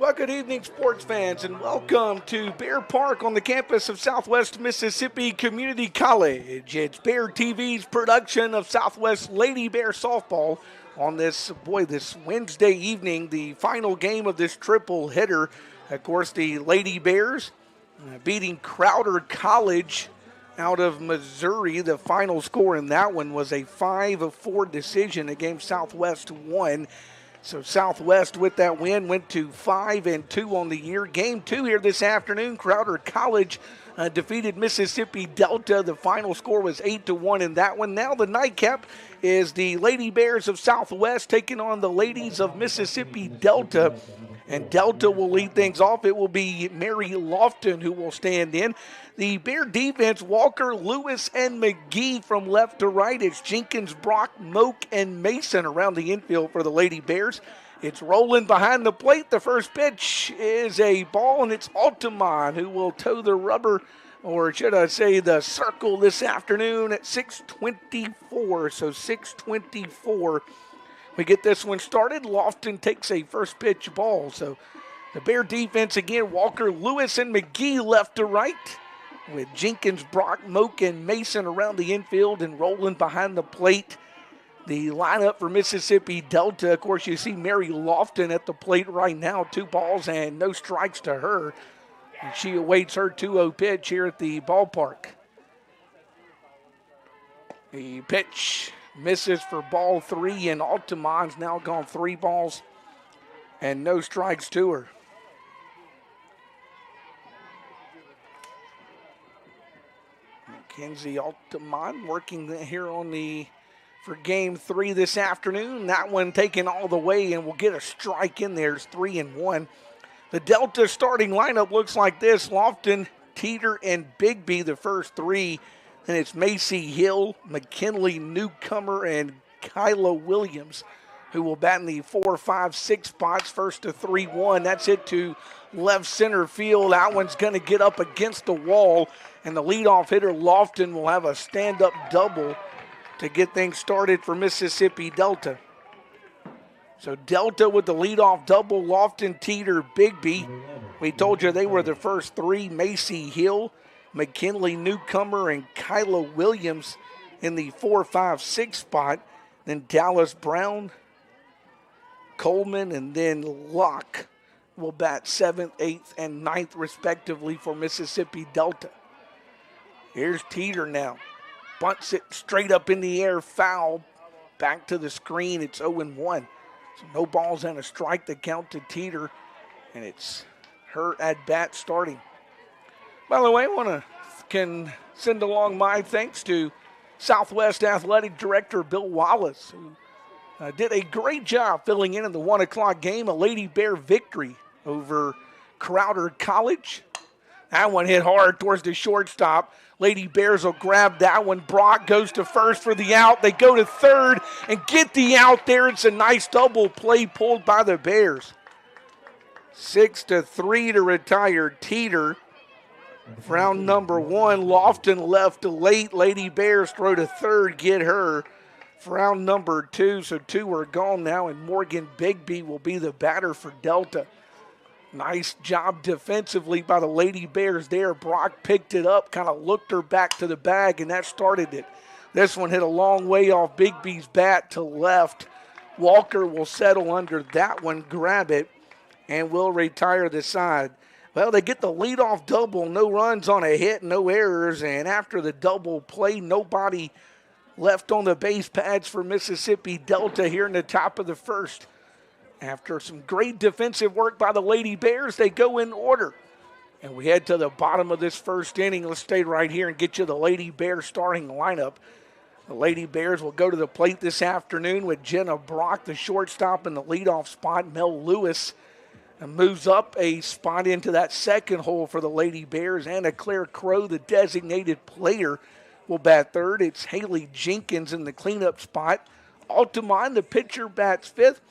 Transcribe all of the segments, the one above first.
Well, good evening, sports fans, and welcome to Bear Park on the campus of Southwest Mississippi Community College. It's Bear TV's production of Southwest Lady Bear softball on this Wednesday evening, the final game of this triple header. Of course, the Lady Bears beating Crowder College out of Missouri. The final score in that one was a 5-4 decision. The game Southwest won. So Southwest with that win went to 5-2 on the year. Game 2 here this afternoon. Crowder College defeated Mississippi Delta. The final score was 8-1 in that one. Now the nightcap is the Lady Bears of Southwest taking on the Ladies of Mississippi Delta. And Delta will lead things off. It will be Mary Lofton who will stand in. The Bear defense, Walker, Lewis, and McGee from left to right. It's Jenkins, Brock, Moak, and Mason around the infield for the Lady Bears. It's rolling behind the plate. The first pitch is a ball, and it's Altamont who will toe the rubber, or should I say the circle this afternoon at 6:24. So 6:24. We get this one started. Lofton takes a first pitch ball. So the Bear defense again, Walker, Lewis, and McGee left to right, with Jenkins, Brock, Moak, and Mason around the infield and rolling behind the plate. The lineup for Mississippi Delta, of course, you see Mary Lofton at the plate right now. 2 balls and no strikes to her. And she awaits her 2-0 pitch here at the ballpark. The pitch misses for ball 3, and Altamont's now gone 3 balls and no strikes to her. Mackenzie Altamont working here for game 3 this afternoon. That one taken all the way, and we'll get a strike in there. It's 3-1. The Delta starting lineup looks like this: Lofton, Teeter, and Bigby, the first 3. Then it's Macy Hill, McKinley Newcomer, and Kyla Williams, who will bat in the 4, 5, 6 spots. First to 3-1. That's hit to left center field. That one's going to get up against the wall, and the leadoff hitter, Lofton, will have a stand-up double to get things started for Mississippi Delta. So Delta with the leadoff double, Lofton, Teeter, Bigby. We told you they were the first 3. Macy Hill, McKinley Newcomer, and Kyla Williams in the 4, 5, 6 spot. Then Dallas Brown, Coleman, and then Locke will bat 7th, 8th, and 9th respectively for Mississippi Delta. Here's Teeter now. Bunts it straight up in the air, foul. Back to the screen, it's 0-1. So no balls and a strike. The count to Teeter, and it's her at bat starting. By the way, can send along my thanks to Southwest Athletic Director Bill Wallace, who did a great job filling in the 1 o'clock game, a Lady Bear victory over Crowder College. That one hit hard towards the shortstop. Lady Bears will grab that one. Brock goes to first for the out. They go to third and get the out there. It's a nice double play pulled by the Bears. 6-3 to retire Teeter. Round number 1, Lofton left late. Lady Bears throw to third, get her. For round number 2, so 2 are gone now, and Morgan Bigby will be the batter for Delta. Nice job defensively by the Lady Bears there. Brock picked it up, kind of looked her back to the bag, and that started it. This one hit a long way off Bigby's bat to left. Walker will settle under that one, grab it, and will retire the side. Well, they get the leadoff double, no runs on a hit, no errors, and after the double play, nobody left on the base pads for Mississippi Delta here in the top of the first. After some great defensive work by the Lady Bears, they go in order. And we head to the bottom of this first inning. Let's stay right here and get you the Lady Bears starting lineup. The Lady Bears will go to the plate this afternoon with Jenna Brock, the shortstop, in the leadoff spot. Mel Lewis moves up a spot into that second hole for the Lady Bears. Anna Claire Crow, the designated player, will bat third. It's Haley Jenkins in the cleanup spot. Altamont, the pitcher, bats 5th.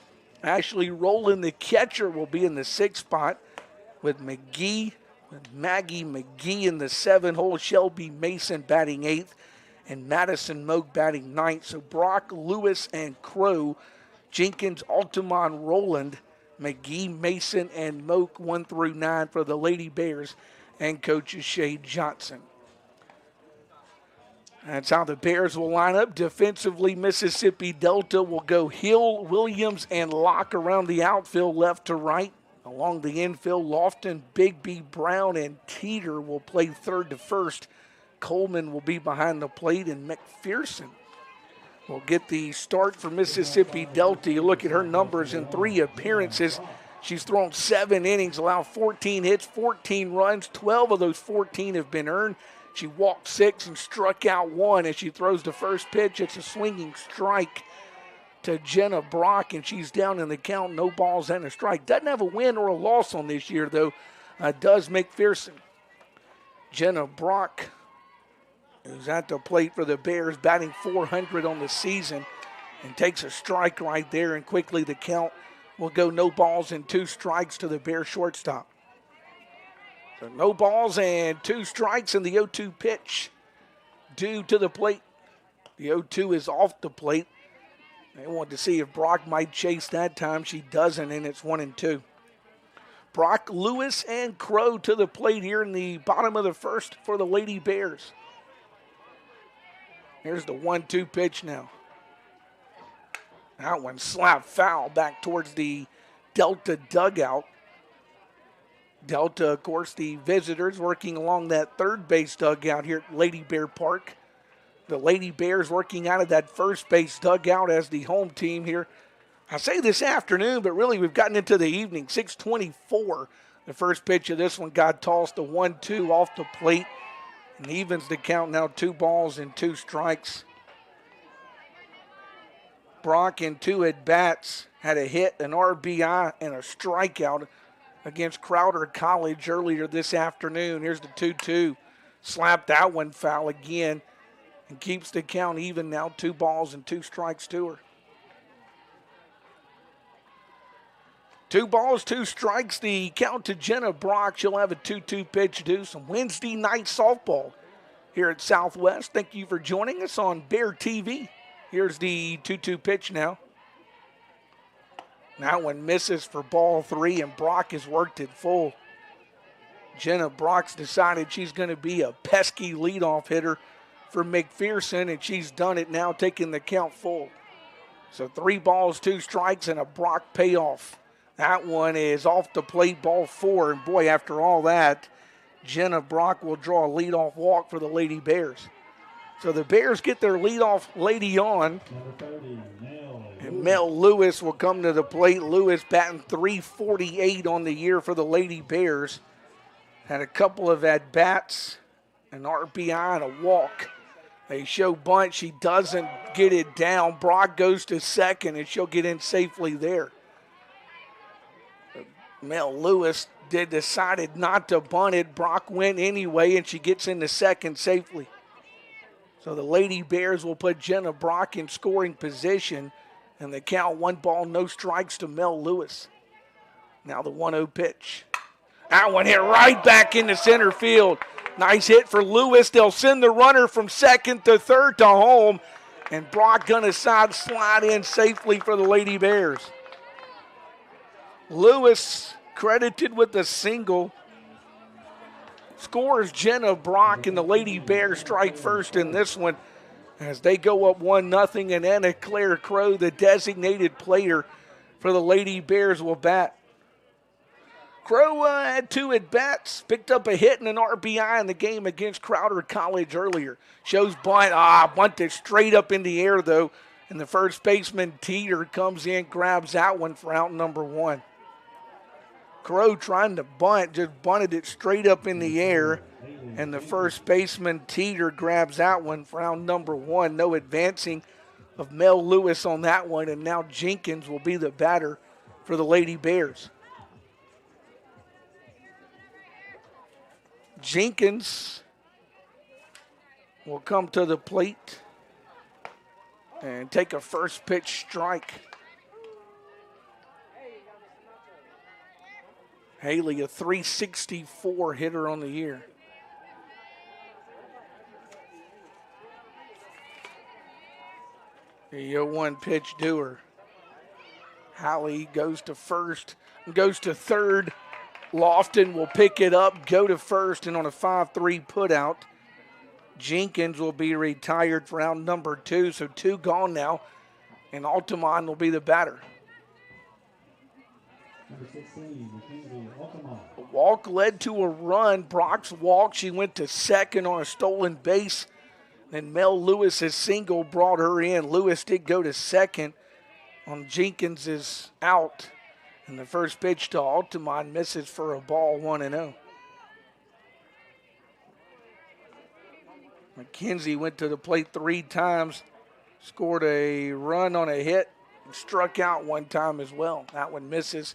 Ashley Rowland, the catcher, will be in the 6th spot with Maggie McGee in the 7-hole. Shelby Mason batting 8th, and Madison Moak batting 9th. So Brock, Lewis, and Crow, Jenkins, Altamont, Rowland McGee, Mason, and Moak 1 through 9 for the Lady Bears and coaches Shade Johnson. That's how the Bears will line up. Defensively, Mississippi Delta will go Hill, Williams, and Locke around the outfield left to right. Along the infield, Lofton, Bigby, Brown, and Teeter will play third to first. Coleman will be behind the plate, and McPherson will get the start for Mississippi Delta. You look at her numbers in 3 appearances. She's thrown 7 innings, allowed 14 hits, 14 runs. 12 of those 14 have been earned. She walked 6 and struck out 1 as she throws the first pitch. It's a swinging strike to Jenna Brock, and she's down in the count. No balls and a strike. Doesn't have a win or a loss on this year, though. Does McPherson. Jenna Brock, who's at the plate for the Bears, batting .400 on the season, and takes a strike right there, and quickly the count will go no balls and 2 strikes to the Bears shortstop. So no balls and 2 strikes, in the 0-2 pitch due to the plate. The 0-2 is off the plate. They wanted to see if Brock might chase that time. She doesn't, and it's 1-2. Brock, Lewis, and Crow to the plate here in the bottom of the first for the Lady Bears. Here's the 1-2 pitch now. That one slapped foul back towards the Delta dugout. Delta, of course, the visitors working along that third base dugout here at Lady Bear Park. The Lady Bears working out of that first base dugout as the home team here. I say this afternoon, but really we've gotten into the evening. 6:24. The first pitch of this one got tossed to 1-2 off the plate. And evens the count now, 2 balls and 2 strikes. Brock in 2 at-bats had a hit, an RBI, and a strikeout against Crowder College earlier this afternoon. Here's the 2-2. Slapped that one foul again and keeps the count even now, 2 balls and 2 strikes to her. 2 balls, 2 strikes, the count to Jenna Brock. She'll have a 2-2 pitch due. Some Wednesday night softball here at Southwest. Thank you for joining us on Bear TV. Here's the 2-2 pitch now. That one misses for ball 3, and Brock has worked it full. Jenna Brock's decided she's going to be a pesky leadoff hitter for McPherson, and she's done it now, taking the count full. So 3 balls, 2 strikes, and a Brock payoff. That one is off the plate, ball 4, and boy, after all that, Jenna Brock will draw a leadoff walk for the Lady Bears. So the Bears get their leadoff lady on, and Mel Lewis will come to the plate. Lewis batting .348 on the year for the Lady Bears. Had a couple of at-bats, an RBI, and a walk. They show bunt. She doesn't get it down. Brock goes to second, and she'll get in safely there. Mel Lewis decided not to bunt it. Brock went anyway, and she gets into second safely. So the Lady Bears will put Jenna Brock in scoring position, and the count 1 ball, no strikes to Mel Lewis. Now the 1-0 pitch. That one hit right back into center field. Nice hit for Lewis. They'll send the runner from second to third to home, and Brock gonna slide in safely for the Lady Bears. Lewis credited with a single. Scores Jenna Brock, and the Lady Bears strike first in this one as they go up 1-0, and Anna Claire Crow, the designated player for the Lady Bears, will bat. Crow had 2 at-bats, picked up a hit and an RBI in the game against Crowder College earlier. Shows bunt, bunted straight up in the air though, and the first baseman Teeter comes in, grabs that one for out number 1. Crow trying to bunt, just bunted it straight up in the air, and the first baseman Teeter grabs that one for out number 1. No advancing of Mel Lewis on that one, and now Jenkins will be the batter for the Lady Bears. Jenkins will come to the plate and take a first pitch strike. Haley, a .364 hitter on the year. The 0-1 pitch to her. Hallie goes to first, goes to third. Lofton will pick it up, go to first, and on a 5-3 put out, Jenkins will be retired for round number 2, so 2 gone now, and Altamont will be the batter. Number 16, Mackenzie Altamont. The walk led to a run. Brock's walk, she went to second on a stolen base. Then Mel Lewis's single brought her in. Lewis did go to second on Jenkins' out. And the first pitch to Altamont misses for a ball, 1-0. McKenzie went to the plate 3 times, scored a run on a hit, and struck out 1 time as well. That one misses,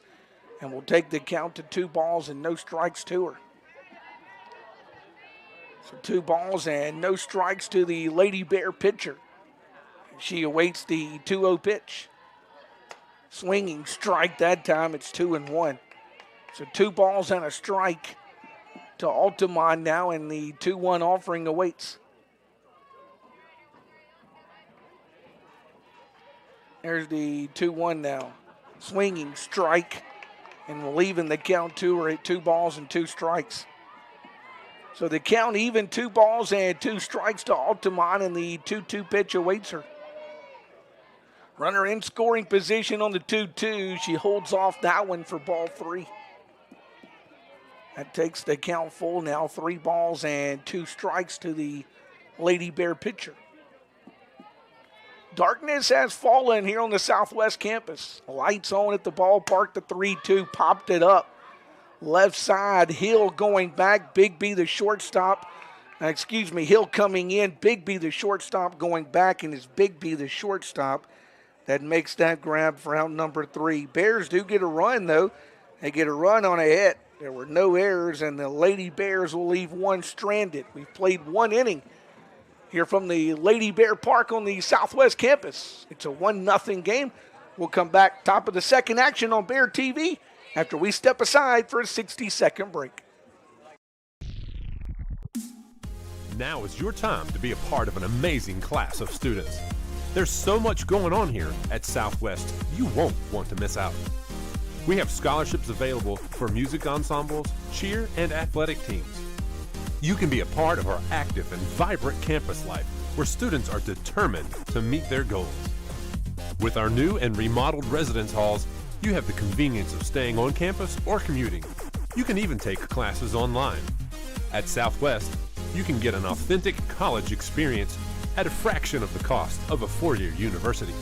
and will take the count to 2 balls and no strikes to her. So 2 balls and no strikes to the Lady Bear pitcher. She awaits the 2-0 pitch. Swinging strike that time, it's 2-1. So 2 balls and a strike to Altamont now, and the 2-1 offering awaits. There's the 2-1 now. Swinging strike, and we'll even the count to her at 2 balls and 2 strikes. So the count even, 2 balls and 2 strikes to Altamont, and the 2-2 pitch awaits her. Runner in scoring position on the 2-2. She holds off that one for ball 3. That takes the count full now, 3 balls and 2 strikes to the Lady Bear pitcher. Darkness has fallen here on the Southwest campus. Lights on at the ballpark, the 3-2 popped it up. Left side, Hill going back, Bigby the shortstop. Hill coming in, Bigby the shortstop going back, and it's Bigby the shortstop that makes that grab for out number 3. Bears do get a run, though. They get a run on a hit. There were no errors, and the Lady Bears will leave 1 stranded. We've played 1 inning here from the Lady Bear Park on the Southwest campus. It's a 1-0 game. We'll come back top of the second action on Bear TV after we step aside for a 60-second break. Now is your time to be a part of an amazing class of students. There's so much going on here at Southwest, you won't want to miss out. We have scholarships available for music ensembles, cheer, and athletic teams. You can be a part of our active and vibrant campus life where students are determined to meet their goals. With our new and remodeled residence halls, you have the convenience of staying on campus or commuting. You can even take classes online. At Southwest, you can get an authentic college experience at a fraction of the cost of a 4-year university.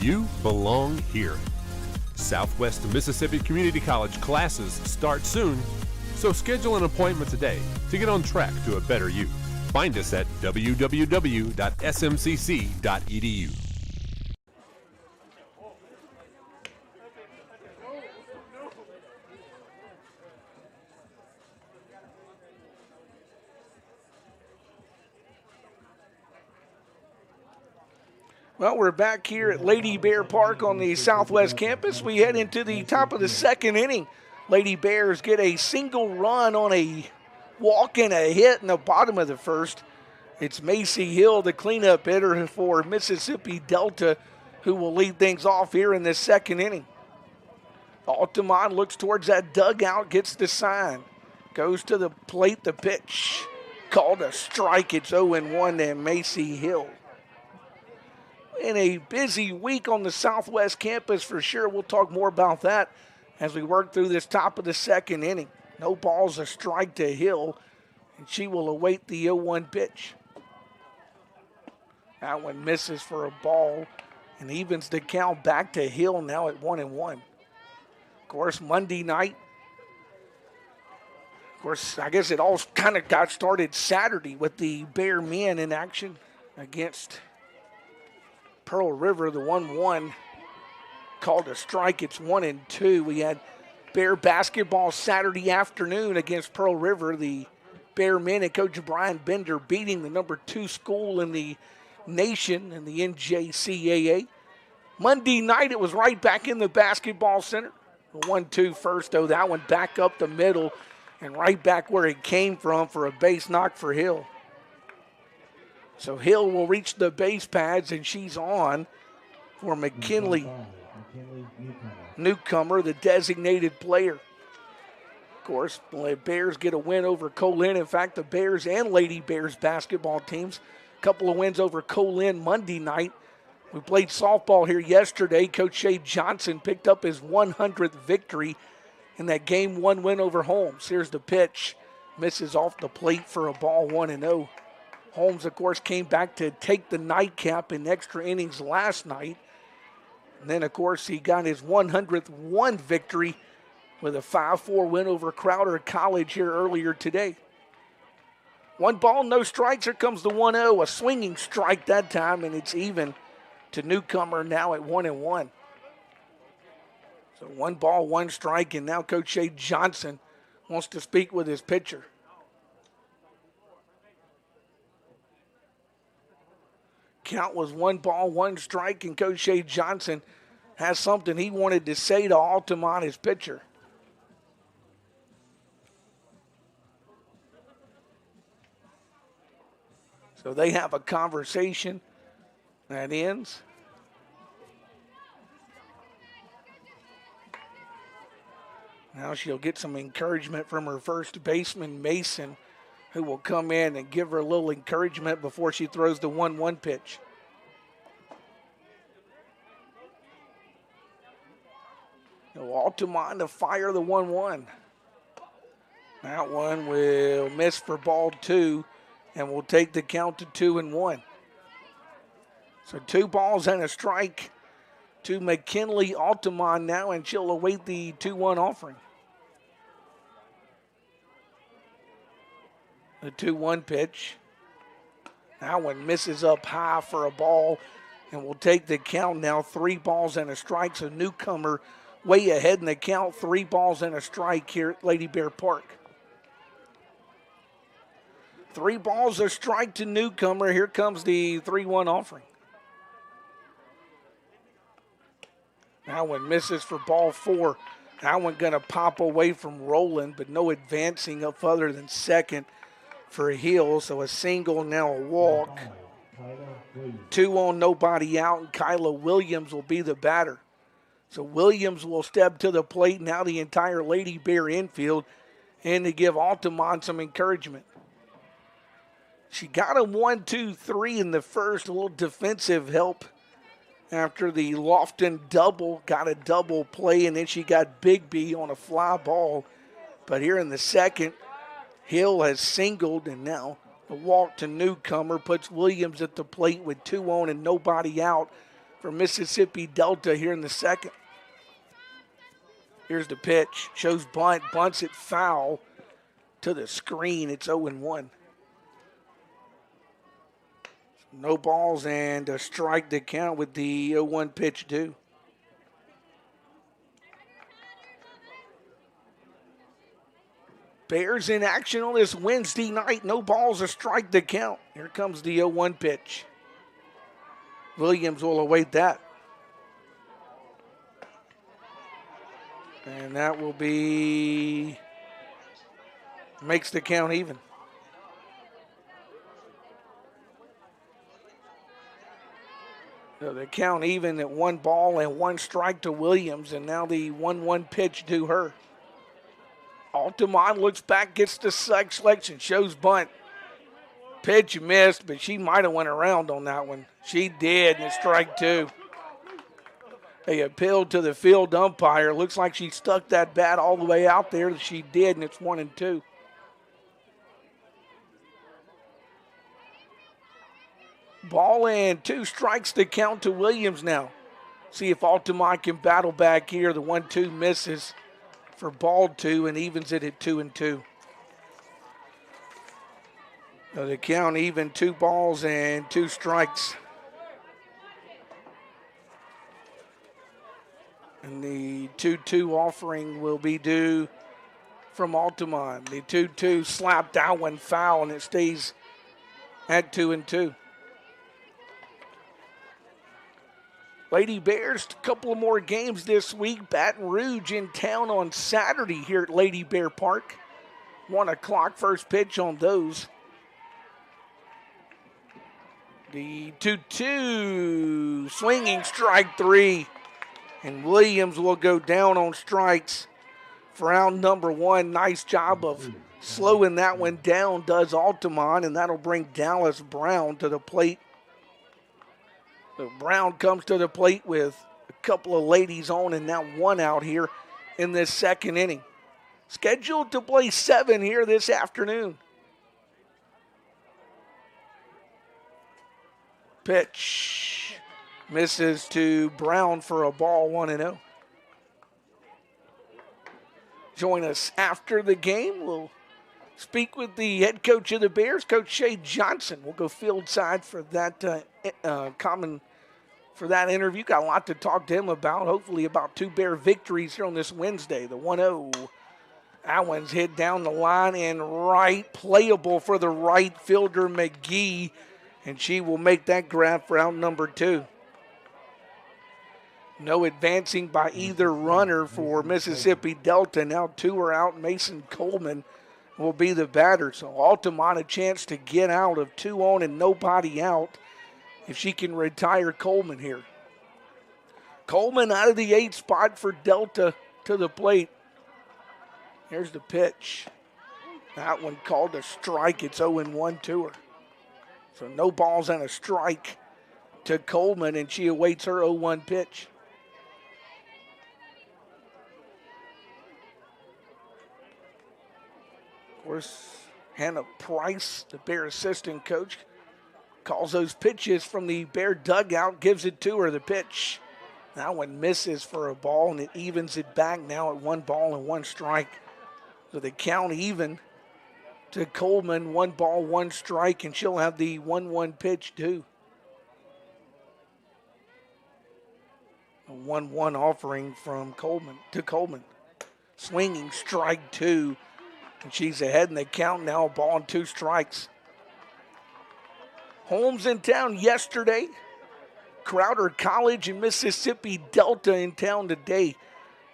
You belong here. Southwest Mississippi Community College classes start soon, so schedule an appointment today to get on track to a better you. Find us at www.smcc.edu. Well, we're back here at Lady Bear Park on the Southwest campus. We head into the top of the second inning. Lady Bears get a single run on a walk and a hit in the bottom of the first. It's Macy Hill, the cleanup hitter for Mississippi Delta, who will lead things off here in this second inning. Altamont looks towards that dugout, gets the sign. Goes to the plate, the pitch. Called a strike. It's 0-1 to Macy Hill. In a busy week on the Southwest campus for sure. We'll talk more about that as we work through this top of the second inning. No balls, a strike to Hill, and she will await the 0-1 pitch. That one misses for a ball and evens the count back to Hill now at 1-1. Of course, Monday night, I guess it all kind of got started Saturday with the Bear men in action against Pearl River. The 1-1 called a strike. It's 1-2. We had Bear basketball Saturday afternoon against Pearl River. The Bear men and Coach Brian Bender beating the number 2 school in the nation in the NJCAA. Monday night, it was right back in the basketball center. The 1-2 first, though. That one back up the middle and right back where it came from for a base knock for Hill. So Hill will reach the base pads, and she's on for McKinley. McKinley Newcomer, the designated player. Of course, the Bears get a win over Colin. In fact, the Bears and Lady Bears basketball teams, a couple of wins over Colin Monday night. We played softball here yesterday. Coach Shay Johnson picked up his 100th victory in that Game 1 win over Holmes. Here's the pitch. Misses off the plate for a ball 1-0. Holmes, of course, came back to take the nightcap in extra innings last night. And then, of course, he got his 100th victory with a 5-4 win over Crowder College here earlier today. 1 ball, no strikes. Here comes the 1-0. A swinging strike that time, and it's even to Newcomer now at 1-1. So 1 ball, 1 strike, and now Coach Shay Johnson wants to speak with his pitcher. Count was 1 ball, 1 strike, and Coach Shay Johnson has something he wanted to say to Altamont, his pitcher. So they have a conversation that ends. Now she'll get some encouragement from her first baseman, Mason, who will come in and give her a little encouragement before she throws the 1-1 pitch. So Altamont to fire the 1-1. That one will miss for ball 2, and will take the count to 2-1. So 2 balls and a strike to McKinley Altamont now, and she'll await the 2-1 offering. The 2-1 pitch. That one misses up high for a ball, and will take the count now 3 balls and a strike. So Newcomer way ahead in the count, 3 balls and a strike here at Lady Bear Park. 3 balls, a strike to Newcomer. Here comes the 3-1 offering. That one misses for ball 4. That one going to pop away from Roland, but no advancing up further than second for Hill. So a single, now a walk. 2 on, nobody out, and Kyla Williams will be the batter. So Williams will step to the plate. Now the entire Lady Bear infield, and to give Altamont some encouragement. She got a 1-2-3 in the first, a little defensive help after the Lofton double, got a double play, and then she got Bigby on a fly ball. But here in the second, Hill has singled, and now the walk to Newcomer puts Williams at the plate with 2 on and nobody out for Mississippi Delta here in the second. Here's the pitch, shows bunt, bunts it foul to the screen. It's 0-1. No balls and a strike to count with the 0-1 pitch due. Bears in action on this Wednesday night. No balls, a strike to count. Here comes the 0-1 pitch. Williams will await that. And that will be, makes the count even. So the count even at 1 ball and 1 strike to Williams, and now the 1-1 pitch to her. Altamont looks back, gets the selection, shows bunt. Pitch missed, but she might have went around on that one. She did, and it's strike 2. They appealed to the field umpire. Looks like she stuck that bat all the way out there. She did, and it's 1-2. Ball and 2 strikes to count to Williams now. See if Altamont can battle back here. The 1-2 misses for ball 2 and evens it at 2-2. So the count even, 2 balls and 2 strikes. And the 2-2 offering will be due from Altamont. The 2-2 slapped that one foul, and it stays at 2-2. Lady Bears, a couple of more games this week. Baton Rouge in town on Saturday here at Lady Bear Park. 1 o'clock first pitch on those. The 2-2, swinging strike 3. And Williams will go down on strikes for round number 1. Nice job of slowing that one down, does Altamont, and that'll bring Dallas Brown to the plate. So Brown comes to the plate with a couple of ladies on and now 1 out here in this second inning. Scheduled to play 7 here this afternoon. Pitch misses to Brown for a ball, 1-0. Join us after the game. We'll speak with the head coach of the Bears, Coach Shay Johnson. We'll go field side for that for that interview. Got a lot to talk to him about, hopefully about 2 Bear victories here on this Wednesday. The 1-0. That one's hit down the line and right, playable for the right fielder, McGee, and she will make that grab for round number 2. No advancing by either runner for Mississippi Delta. Now 2 are out. Mason Coleman will be the batter. So Altamont a chance to get out of 2 on and nobody out if she can retire Coleman here. Coleman out of the 8th spot for Delta to the plate. Here's the pitch. That one called a strike. It's 0-1 to her. So no balls and a strike to Coleman, and she awaits her 0-1 pitch. Of course, Hannah Price, the Bear assistant coach, calls those pitches from the Bear dugout, gives it to her. The pitch, that one misses for a ball, and it evens it back now at 1 ball and 1 strike. So they count even to Coleman, 1 ball, 1 strike, and she'll have the 1-1 pitch too. A 1-1 offering from Coleman to Coleman. Swinging strike 2, and she's ahead in the count now, a ball and 2 strikes. Holmes in town yesterday. Crowder College and Mississippi Delta in town today.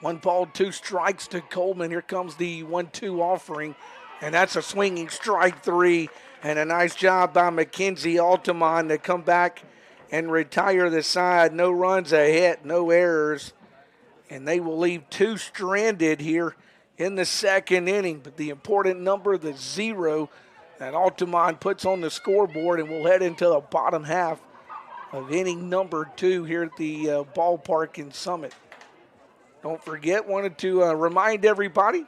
1 ball, 2 strikes to Coleman. Here comes the 1-2 offering, and that's a swinging strike 3, and a nice job by Mackenzie Altamont to come back and retire the side. No runs, a hit, no errors, and they will leave 2 stranded here in the second inning. But the important number, the 0, that Altamont puts on the scoreboard, and we'll head into the bottom half of inning number 2 here at the ballpark in Summit. Don't forget, wanted to remind everybody,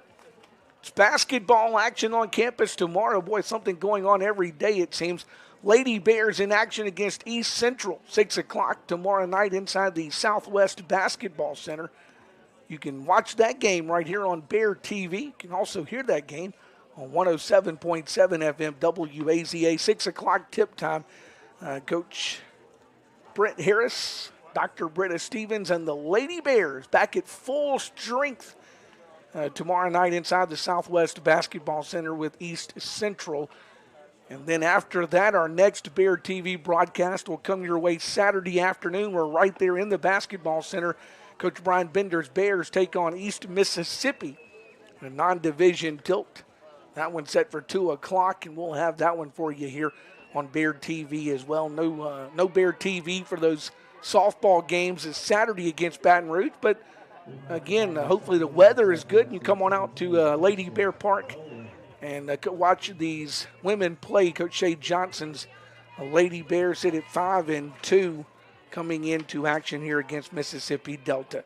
it's basketball action on campus tomorrow. Boy, something going on every day, it seems. Lady Bears in action against East Central, 6 o'clock tomorrow night inside the Southwest Basketball Center. You can watch that game right here on Bear TV. You can also hear that game on 107.7 FM WAZA, 6 o'clock tip time. Coach Brent Harris, Dr. Britta Stevens, and the Lady Bears back at full strength tomorrow night inside the Southwest Basketball Center with East Central. And then after that, our next Bear TV broadcast will come your way Saturday afternoon. We're right there in the basketball center. Coach Brian Bender's Bears take on East Mississippi in a non-division tilt. That one's set for 2 o'clock, and we'll have that one for you here on Bear TV as well. No Bear TV for those softball games is Saturday against Baton Rouge, but again, hopefully the weather is good and you come on out to Lady Bear Park and watch these women play. Coach Shay Johnson's Lady Bears sit at 5-2 coming into action here against Mississippi Delta.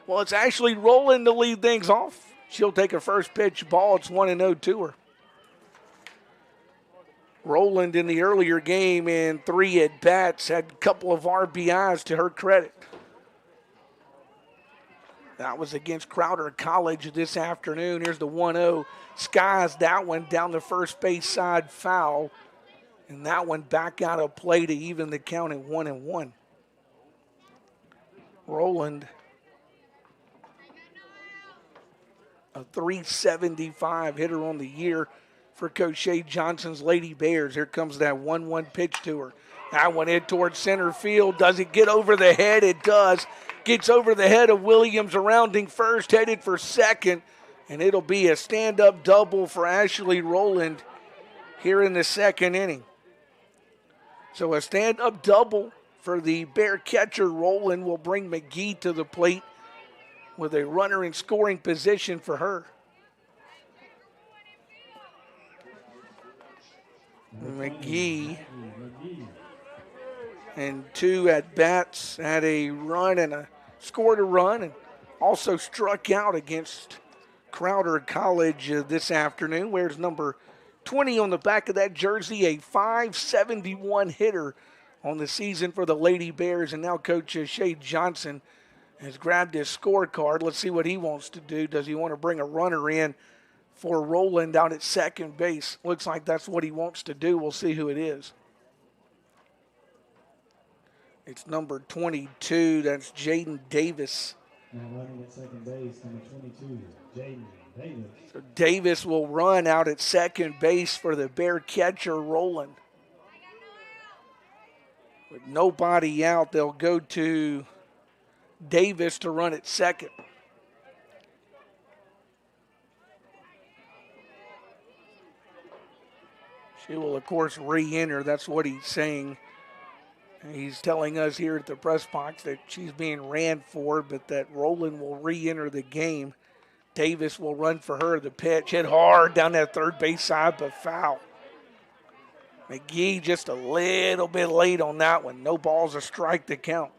Well, it's Ashley Rowland to lead things off. She'll take a first pitch ball. It's 1-0 to her. Rowland in the earlier game in 3 at-bats had a couple of RBIs to her credit. That was against Crowder College this afternoon. Here's the 1-0. Skies that one down the first base side foul. And that one back out of play to even the count at 1-1. Rowland, a .375 hitter on the year for Coach Shay Johnson's Lady Bears. Here comes that 1-1 pitch to her. That one in towards center field. Does it get over the head? It does. Gets over the head of Williams, rounding first, headed for second. And it'll be a stand-up double for Ashley Rowland here in the second inning. So a stand-up double for the Bear catcher. Rowland will bring McGee to the plate with a runner in scoring position for her. McGee and 2 at-bats, had a run and scored a run, and also struck out against Crowder College this afternoon. Wears number 20 on the back of that jersey, a .571 hitter on the season for the Lady Bears. And now Coach Shay Johnson has grabbed his scorecard. Let's see what he wants to do. Does he want to bring a runner in for Rowland down at second base? Looks like that's what he wants to do. We'll see who it is. It's number 22. That's Jaden Davis. Now running at second base, number 22, Jaden Davis. So Davis will run out at second base for the Bear catcher, Rowland. With nobody out, they'll go to Davis to run at second. She will, of course, re-enter. That's what he's saying. He's telling us here at the press box that she's being ran for, but that Rowland will re-enter the game. Davis will run for her. The pitch hit hard down that third base side, but foul. McGee just a little bit late on that one. No balls, a strike to count.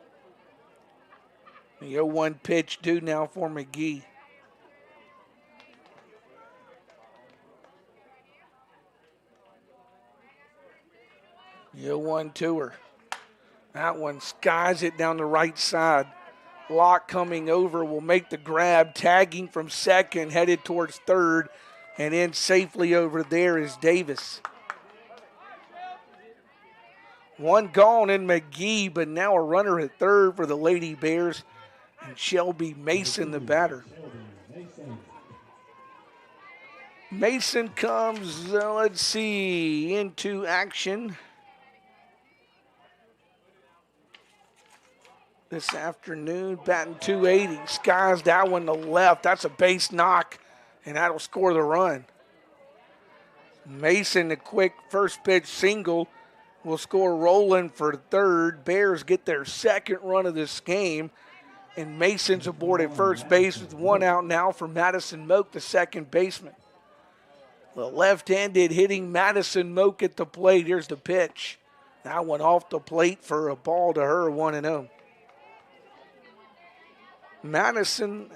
The 0-1 pitch due now for McGee. The 0-1 to her. That one skies it down the right side. Locke coming over will make the grab, tagging from second, headed towards third, and in safely over there is Davis. One gone in McGee, but now a runner at third for the Lady Bears, and Shelby Mason, the batter. Mason comes, let's see, into action this afternoon, batting .280. Skies that one to left. That's a base knock, and that'll score the run. Mason, the quick first pitch single, will score Rowland for third. Bears get their second run of this game, and Mason's aboard at first base with one out now for Madison Moak, the second baseman. The left-handed hitting Madison Moak at the plate. Here's the pitch. That one off the plate for a ball to her, 1-0. Madison,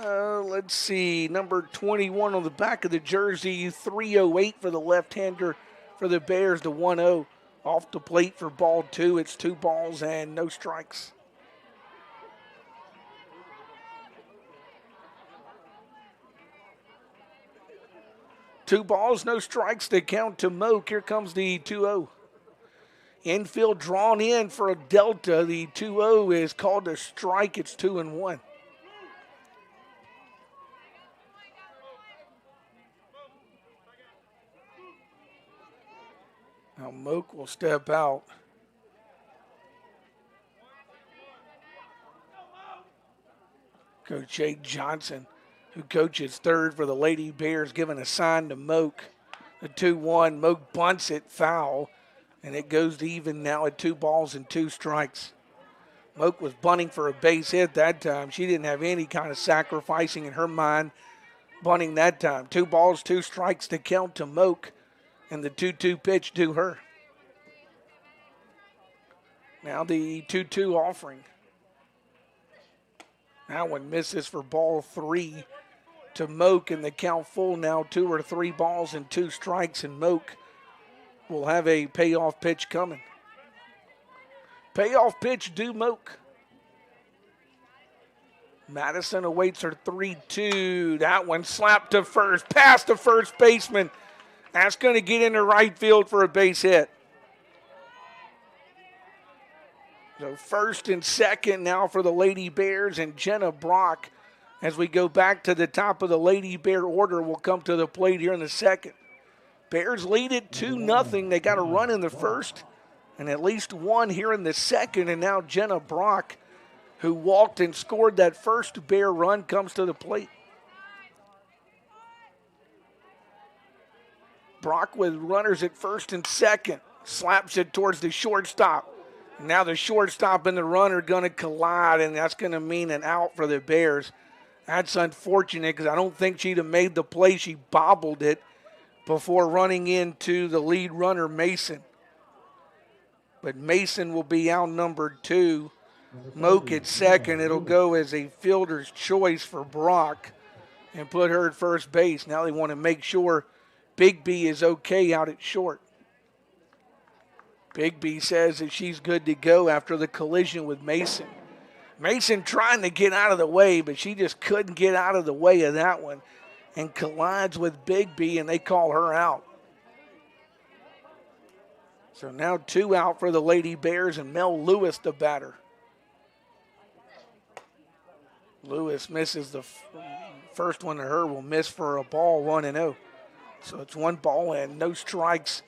let's see, number 21 on the back of the jersey, 308 for the left-hander for the Bears, the 1-0 off the plate for ball 2. It's 2 balls and no strikes. Two balls, no strikes to count to Moak. Here comes the 2-0. Infield drawn in for a Delta. The 2-0 is called a strike. It's 2-1. Now Moak will step out. Coach Shay Johnson, who coaches third for the Lady Bears, giving a sign to Moak. The 2-1, Moak bunts it foul, and it goes to even now at 2 balls and 2 strikes. Moak was bunting for a base hit that time. She didn't have any kind of sacrificing in her mind, bunting that time. 2 balls, 2 strikes to count to Moak, and the 2-2 pitch to her. Now the 2-2 offering. That one misses for ball 3 to Moak, and the count full now, 2 or 3 balls and 2 strikes, and Moak will have a payoff pitch coming. Payoff pitch due Moak. Madison awaits her 3-2. That one slapped to first, past the first baseman. That's going to get into right field for a base hit. So first and second now for the Lady Bears, and Jenna Brock, as we go back to the top of the Lady Bear order, will come to the plate here in the second. Bears lead it 2-0. They got a run in the first and at least one here in the second, and now Jenna Brock, who walked and scored that first Bear run, comes to the plate. Brock with runners at first and second, slaps it towards the shortstop. Now the shortstop and the runner are going to collide, and that's going to mean an out for the Bears. That's unfortunate because I don't think she'd have made the play. She bobbled it before running into the lead runner, Mason. But Mason will be outnumbered 2. Moak at second. It'll go as a fielder's choice for Brock and put her at first base. Now they want to make sure Bigby is okay out at short. Bigby says that she's good to go after the collision with Mason. Mason trying to get out of the way, but she just couldn't get out of the way of that one and collides with Bigby, and they call her out. So now 2 out for the Lady Bears, and Mel Lewis the batter. Lewis misses the first one to her, will miss for a ball, 1-0. So it's 1 ball and no strikes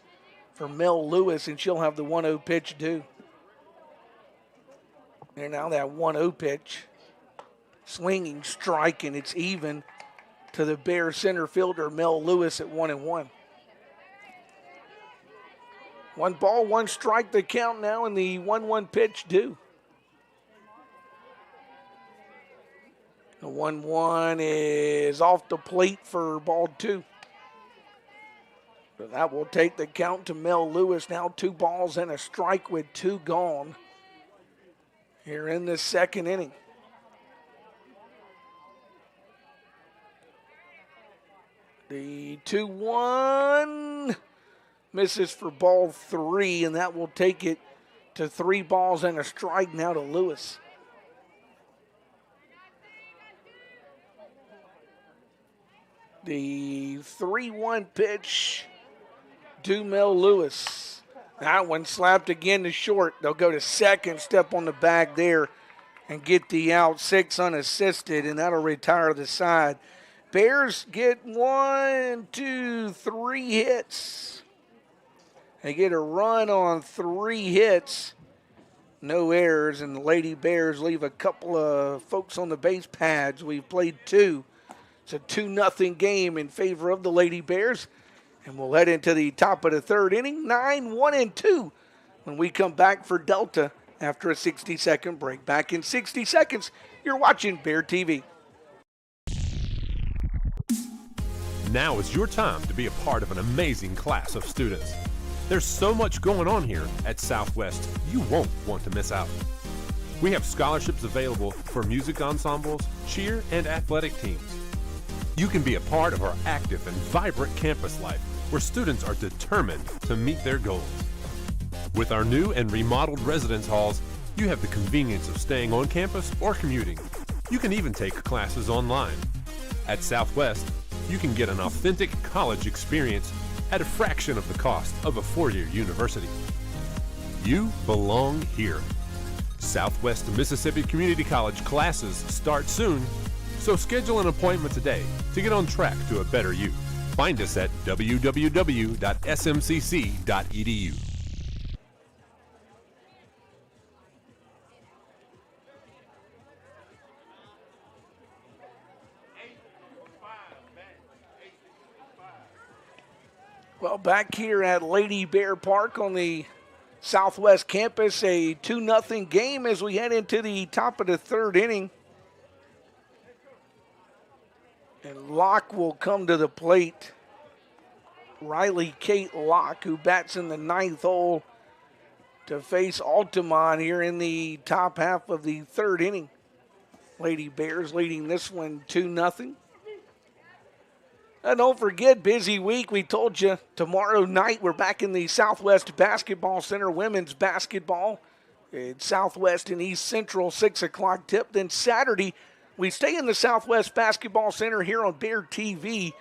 for Mel Lewis, and she'll have the 1-0 pitch due. And now that 1-0 pitch, swinging strike, and it's even to the Bears center fielder, Mel Lewis, at 1-1. 1 ball, 1 strike the count now, and the 1-1 pitch due. The 1-1 is off the plate for ball 2. So that will take the count to Mel Lewis. Now 2 balls and a strike with 2 gone here in the second inning. The 2-1 misses for ball 3, and that will take it to 3 balls and a strike now to Lewis. The 3-1 pitch to Mel Lewis. That one slapped again to short. They'll go to second, step on the bag there, and get the out, 6 unassisted, and that'll retire the side. Bears get 1, 2, 3 hits. They get a run on 3 hits. No errors, and the Lady Bears leave a couple of folks on the base pads. We've played 2. It's a 2-0 game in favor of the Lady Bears. And we'll head into the top of the third inning, 9-1-2, when we come back for Delta after a 60-second break. Back in 60 seconds, you're watching Bear TV. Now is your time to be a part of an amazing class of students. There's so much going on here at Southwest, you won't want to miss out. We have scholarships available for music ensembles, cheer, and athletic teams. You can be a part of our active and vibrant campus life where students are determined to meet their goals. With our new and remodeled residence halls, you have the convenience of staying on campus or commuting. You can even take classes online. At Southwest, you can get an authentic college experience at a fraction of the cost of a 4-year university. You belong here. Southwest Mississippi Community College classes start soon, so schedule an appointment today to get on track to a better you. Find us at www.smcc.edu. Well, back here at Lady Bear Park on the Southwest campus, a 2-0 game as we head into the top of the third inning. And Locke will come to the plate. Riley Kate Locke, who bats in the 9th hole to face Altamont here in the top half of the third inning. Lady Bears leading this one 2-0. And don't forget, busy week. We told you tomorrow night we're back in the Southwest Basketball Center, women's basketball. It's Southwest and East Central, 6 o'clock tip. Then Saturday, we stay in the Southwest Basketball Center here on Bear TV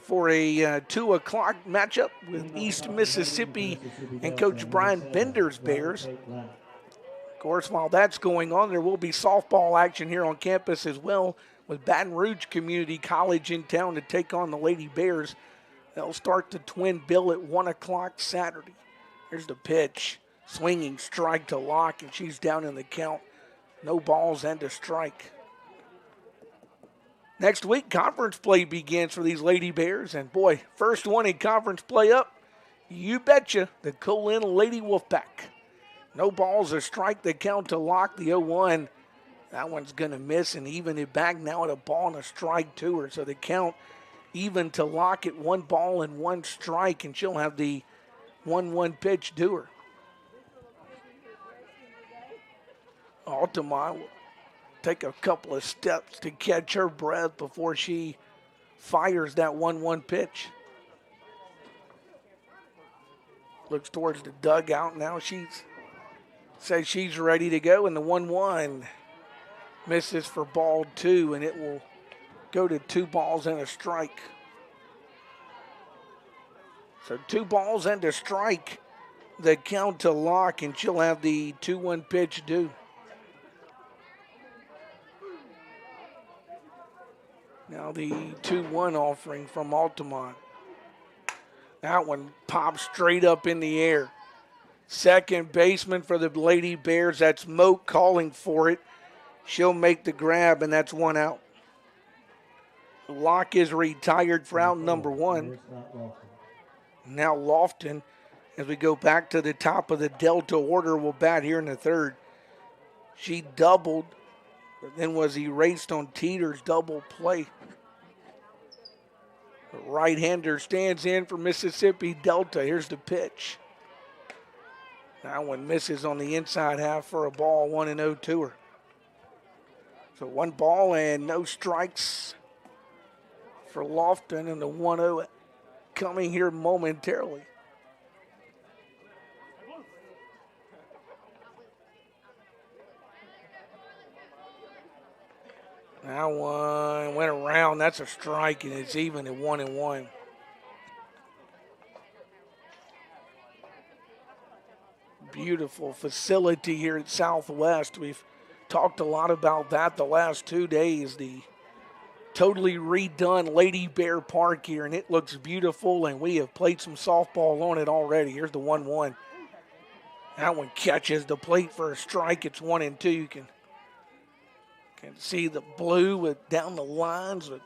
for a 2 o'clock matchup with East Mississippi and Coach Brian Bender's Bears. Of course, while that's going on, there will be softball action here on campus as well, with Baton Rouge Community College in town to take on the Lady Bears. They'll start the twin bill at 1 o'clock Saturday. Here's the pitch. Swinging strike to Locke, and she's down in the count. No balls and a strike. Next week, conference play begins for these Lady Bears. And boy, first one in conference play up, you betcha, the Colin Lady Wolfpack. No balls, a strike, the count to Locke, the 0-1. That one's going to miss and even it back now at a ball and a strike to her. So the count even to Lockett, 1 ball and 1 strike, and she'll have the 1-1 pitch to her. Altamont will take a couple of steps to catch her breath before she fires that 1-1 pitch. Looks towards the dugout now. Says she's ready to go, and the 1-1 misses for ball 2, and it will go to 2 balls and a strike. So 2 balls and a strike. The count to Locke, and she'll have the 2-1 pitch due. Now the 2-1 offering from Altamont. That one pops straight up in the air. Second baseman for the Lady Bears, that's Moak calling for it. She'll make the grab, and that's 1 out. Locke is retired for out number 1. Now Lofton, as we go back to the top of the Delta order, will bat here in the 3rd. She doubled, but then was erased on Teeter's double play. The right-hander stands in for Mississippi Delta. Here's the pitch. That one misses on the inside half for a ball, 1-0 to her. So 1 ball and no strikes for Lofton, and the 1-0 coming here momentarily. That one went around. That's a strike, and it's even at 1-1. Beautiful facility here at Southwest. We've talked a lot about that the last 2 days. The totally redone Lady Bear Park here, and it looks beautiful, and we have played some softball on it already. Here's the 1-1. That one catches the plate for a strike. It's 1-2. You can see the blue with down the lines with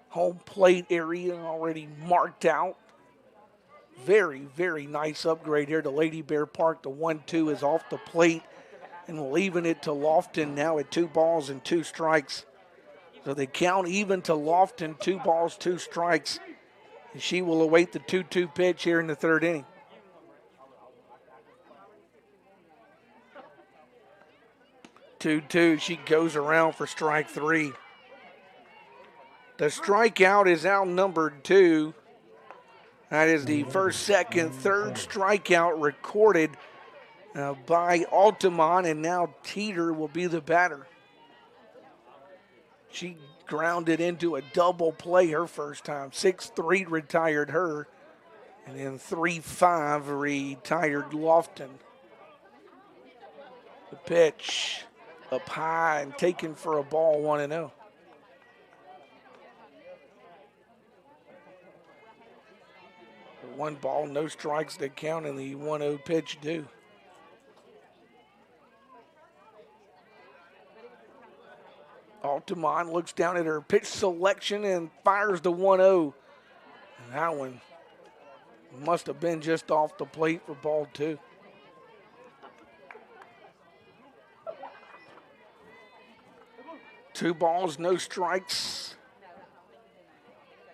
home plate area already marked out. Very, very nice upgrade here to Lady Bear Park. The 1-2 is off the plate, and we'll even it to Lofton now at 2 balls and 2 strikes. So they count even to Lofton, 2 balls, 2 strikes. And she will await the 2-2 pitch here in the 3rd inning. She goes around for strike 3. The strikeout is out numbered 2. That is the 1st, 2nd, 3rd strikeout recorded by Altamont, and now Teeter will be the batter. She grounded into a double play her first time. 6-3 retired her, and then 3-5 retired Lofton. The pitch up high and taken for a ball, 1-0. One ball, no strikes that count, and the 1-0 pitch due. Altamont looks down at her pitch selection and fires the 1-0. And that one must have been just off the plate for ball 2. Two balls, no strikes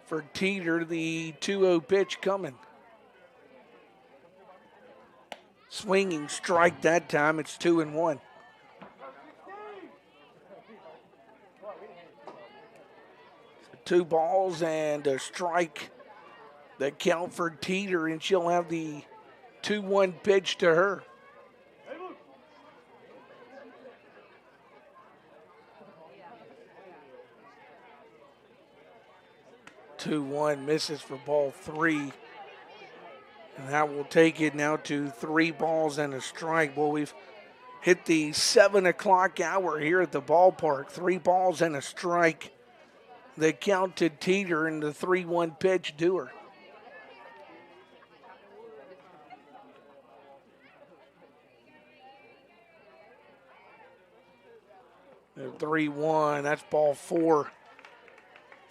for Teeter. The 2-0 pitch coming. Swinging strike that time. It's 2-1. Two balls and a strike that count for Teeter, and she'll have the 2-1 pitch to her. Two-1 misses for ball 3. And that will take it now to 3 balls and a strike. Well, we've hit the 7 o'clock hour here at the ballpark. 3 balls and a strike. They counted Teeter in the 3-1 pitch to her. The 3-1, that's ball 4.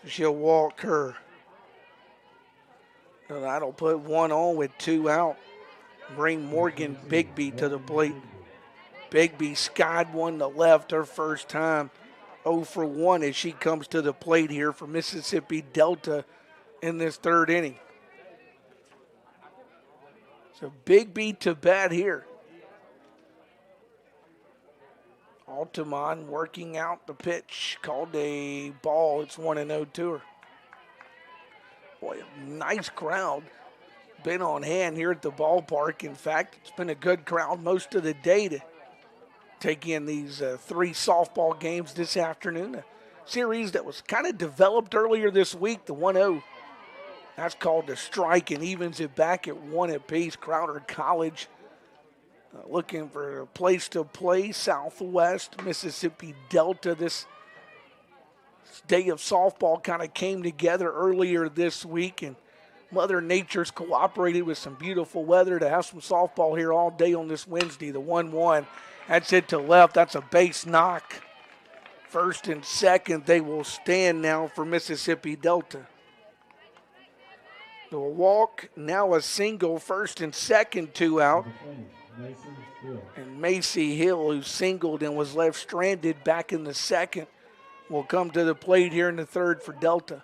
She'll walk her. And that'll put 1 on with 2 out. Bring Morgan Bigby to the plate. Bigby skied one to left her first time. 0 for 1 as she comes to the plate here for Mississippi Delta in this third inning. So Bigby to bat here. Altamont working out the pitch, called a ball. It's 1-0 to her. Boy, a nice crowd been on hand here at the ballpark. In fact, it's been a good crowd most of the day to take in these 3 softball games this afternoon. A series that was kind of developed earlier this week, the 1-0. That's called a strike and evens it back at 1 apiece. Crowder College looking for a place to play. Southwest Mississippi Delta. This day of softball kind of came together earlier this week, and Mother Nature's cooperated with some beautiful weather to have some softball here all day on this Wednesday. The 1-1, that's it to left. That's a base knock. First and second, they will stand now for Mississippi Delta. The walk, now a single, first and second, 2 out. And Macy Hill, who singled and was left stranded back in the second, will come to the plate here in the third for Delta.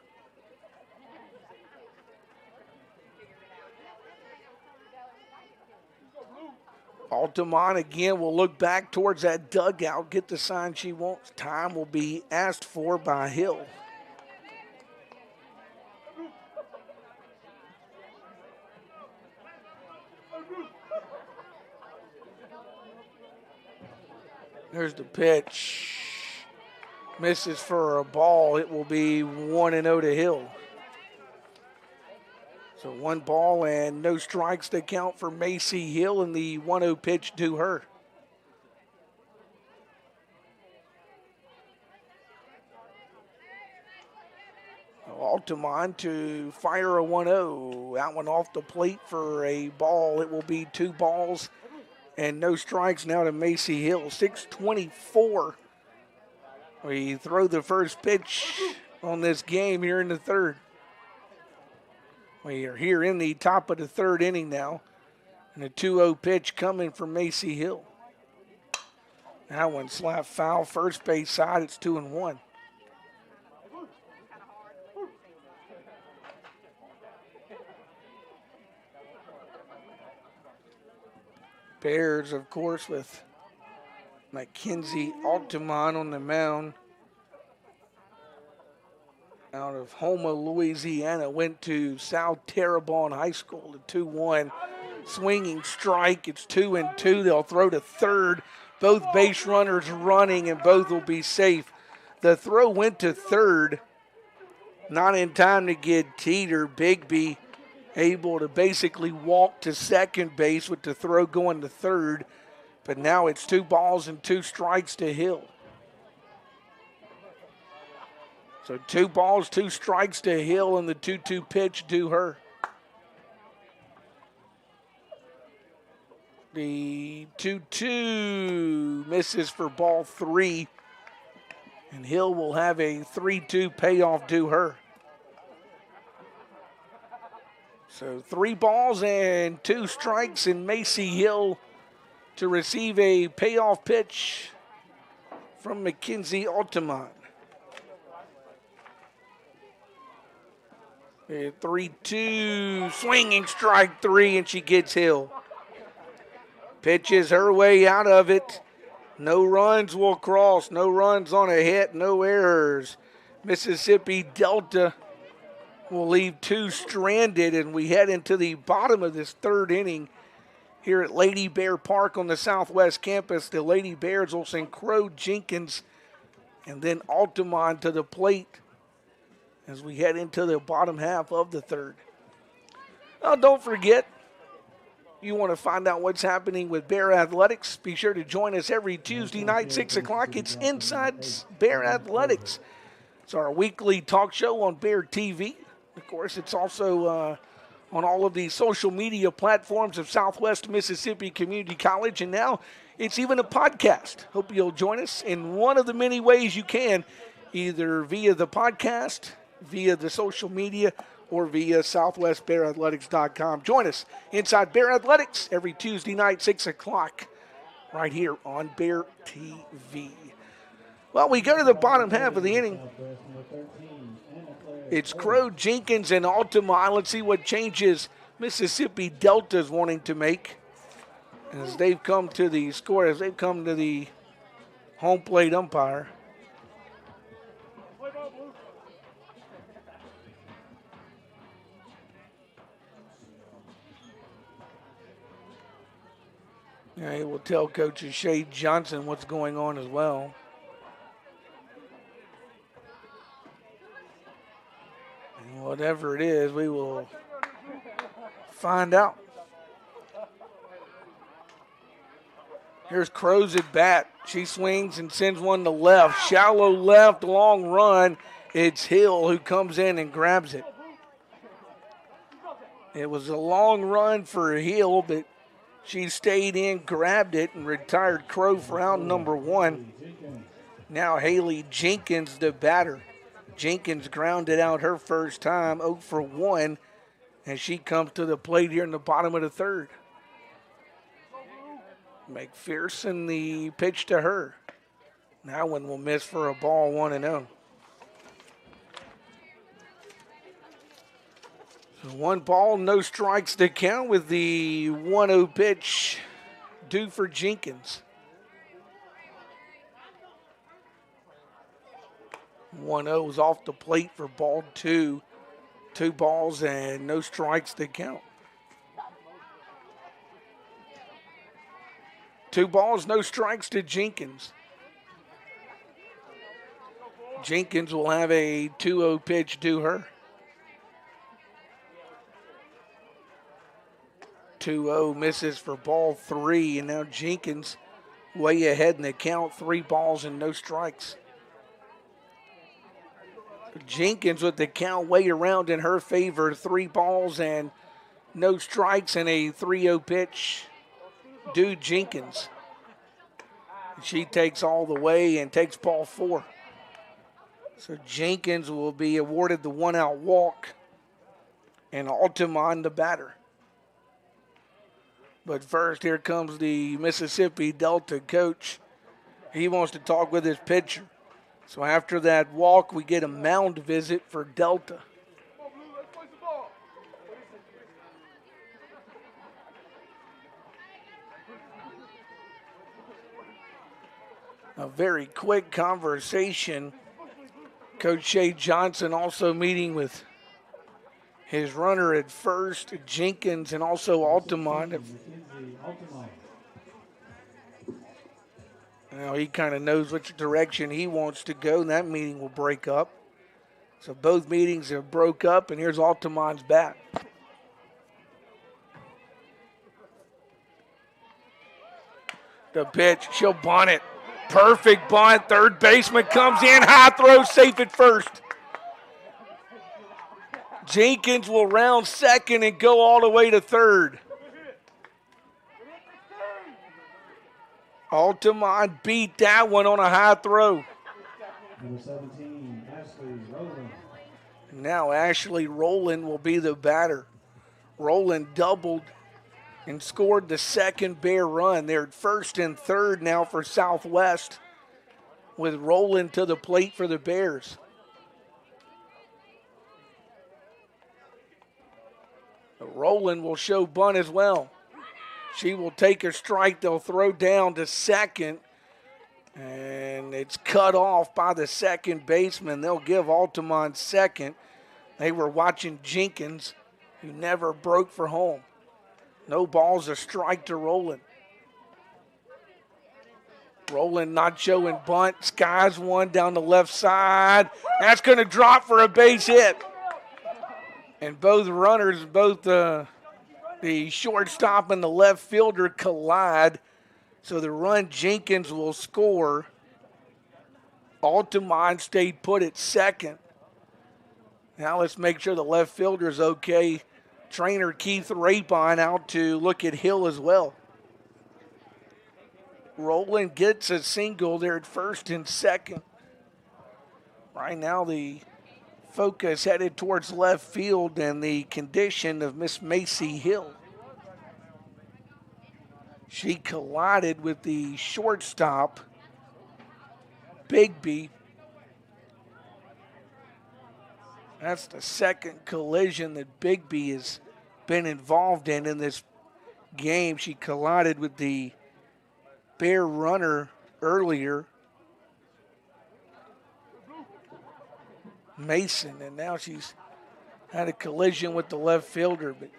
Altamont again will look back towards that dugout, get the sign she wants. Time will be asked for by Hill. There's the pitch. Misses for a ball. It will be 1-0 to Hill. So 1 ball and no strikes to count for Macy Hill, and the 1-0 pitch to her. Altamont to fire a 1-0. That one off the plate for a ball. It will be 2 balls and no strikes now to Macy Hill. 6:24. We throw the first pitch on this game here in the third. We are here in the top of the third inning now. And a 2-0 pitch coming from Macy Hill. That one slapped foul, first base side. It's 2-1. Bears, of course, with Mackenzie Altamont on the mound. Out of Houma, Louisiana, went to South Terrebonne High School. The 2-1 swinging strike. It's 2-2. They'll throw to third. Both base runners running, and both will be safe. The throw went to third. Not in time to get Teeter. Bigby able to basically walk to second base with the throw going to third. But now it's 2 balls and 2 strikes to Hill. So 2 balls, 2 strikes to Hill, and the 2-2 pitch to her. The 2-2 misses for ball 3. And Hill will have a 3-2 payoff to her. So 3 balls and 2 strikes, and Macy Hill to receive a payoff pitch from Mackenzie Altamont. 3-2, swinging strike 3, and she gets Hill. Pitches her way out of it. No runs will cross, no runs on a hit, no errors. Mississippi Delta will leave 2 stranded, and we head into the bottom of this third inning here at Lady Bear Park on the Southwest campus. The Lady Bears will send Crow, Jenkins, and then Altamont to the plate as we head into the bottom half of the third. Now, don't forget, you want to find out what's happening with Bear Athletics, be sure to join us every Tuesday night, 6 o'clock. It's Inside Bear Athletics. It's our weekly talk show on Bear TV. Of course, it's also on all of the social media platforms of Southwest Mississippi Community College, and now it's even a podcast. Hope you'll join us in one of the many ways you can, either via the podcast, via the social media, or via southwestbearathletics.com. Join us inside Bear Athletics every Tuesday night, 6 o'clock, right here on Bear TV. Well, we go to the bottom half of the inning. Southwest number 13, Anna Claire It's Cole. Crow, Jenkins, and Altamont. Let's see what changes Mississippi Delta is wanting to make as they've come to the score, as they've come to the home plate umpire. Yeah, he will tell Coach Shade Johnson what's going on as well. And whatever it is, we will find out. Here's Crows at bat. She swings and sends one to left. Shallow left, long run. It's Hill who comes in and grabs it. It was a long run for Hill, but she stayed in, grabbed it, and retired Crow for out number one. Now Haley Jenkins, the batter. Jenkins grounded out her first time, 0 for 1, and she comes to the plate here in the bottom of the third. McPherson, the pitch to her. That one will miss for a ball, 1-0. So 1 ball, no strikes to count with the 1-0 pitch due for Jenkins. 1-0 is off the plate for ball 2. 2 balls and no strikes to count. 2 balls, no strikes to Jenkins. Jenkins will have a 2-0 pitch due her. 2-0 misses for ball 3, and now Jenkins way ahead in the count, 3 balls and no strikes. Jenkins with the count way around in her favor, 3 balls and no strikes and a 3-0 pitch due Jenkins. She takes all the way and takes ball 4. So Jenkins will be awarded the 1-out walk and Altamont the batter. But first, here comes the Mississippi Delta coach. He wants to talk with his pitcher. So after that walk, we get a mound visit for Delta. A very quick conversation. Coach Shea Johnson also meeting with his runner at first, Jenkins, and also Altamont. Now he kind of knows which direction he wants to go, and that meeting will break up. So both meetings have broke up, and here's Altamont's bat. The pitch, she'll bunt it. Perfect bunt, third baseman comes in, high throw, safe at first. Jenkins will round second and go all the way to third. Altamont beat that one on a high throw. Number 17, Ashley Rowland. Now Ashley Rowland will be the batter. Rowland doubled and scored the second Bear run. They're at first and third now for Southwest with Rowland to the plate for the Bears. Rowland will show bunt as well. She will take a strike. They'll throw down to second, and it's cut off by the second baseman. They'll give Altamont second. They were watching Jenkins, who never broke for home. No balls, a strike to Rowland. Rowland not showing bunt. Skies one down the left side. That's going to drop for a base hit. And both runners, both the shortstop and the left fielder collide. So the run Jenkins will score. Altamont stayed put at second. Now let's make sure the left fielder's okay. Trainer Keith Rapon out to look at Hill as well. Rowland gets a single there at first and second. Right now the focus headed towards left field and the condition of Miss Macy Hill. She collided with the shortstop, Bigby. That's the second collision that Bigby has been involved in this game. She collided with the Bear runner earlier, Mason, and now she's had a collision with the left fielder, but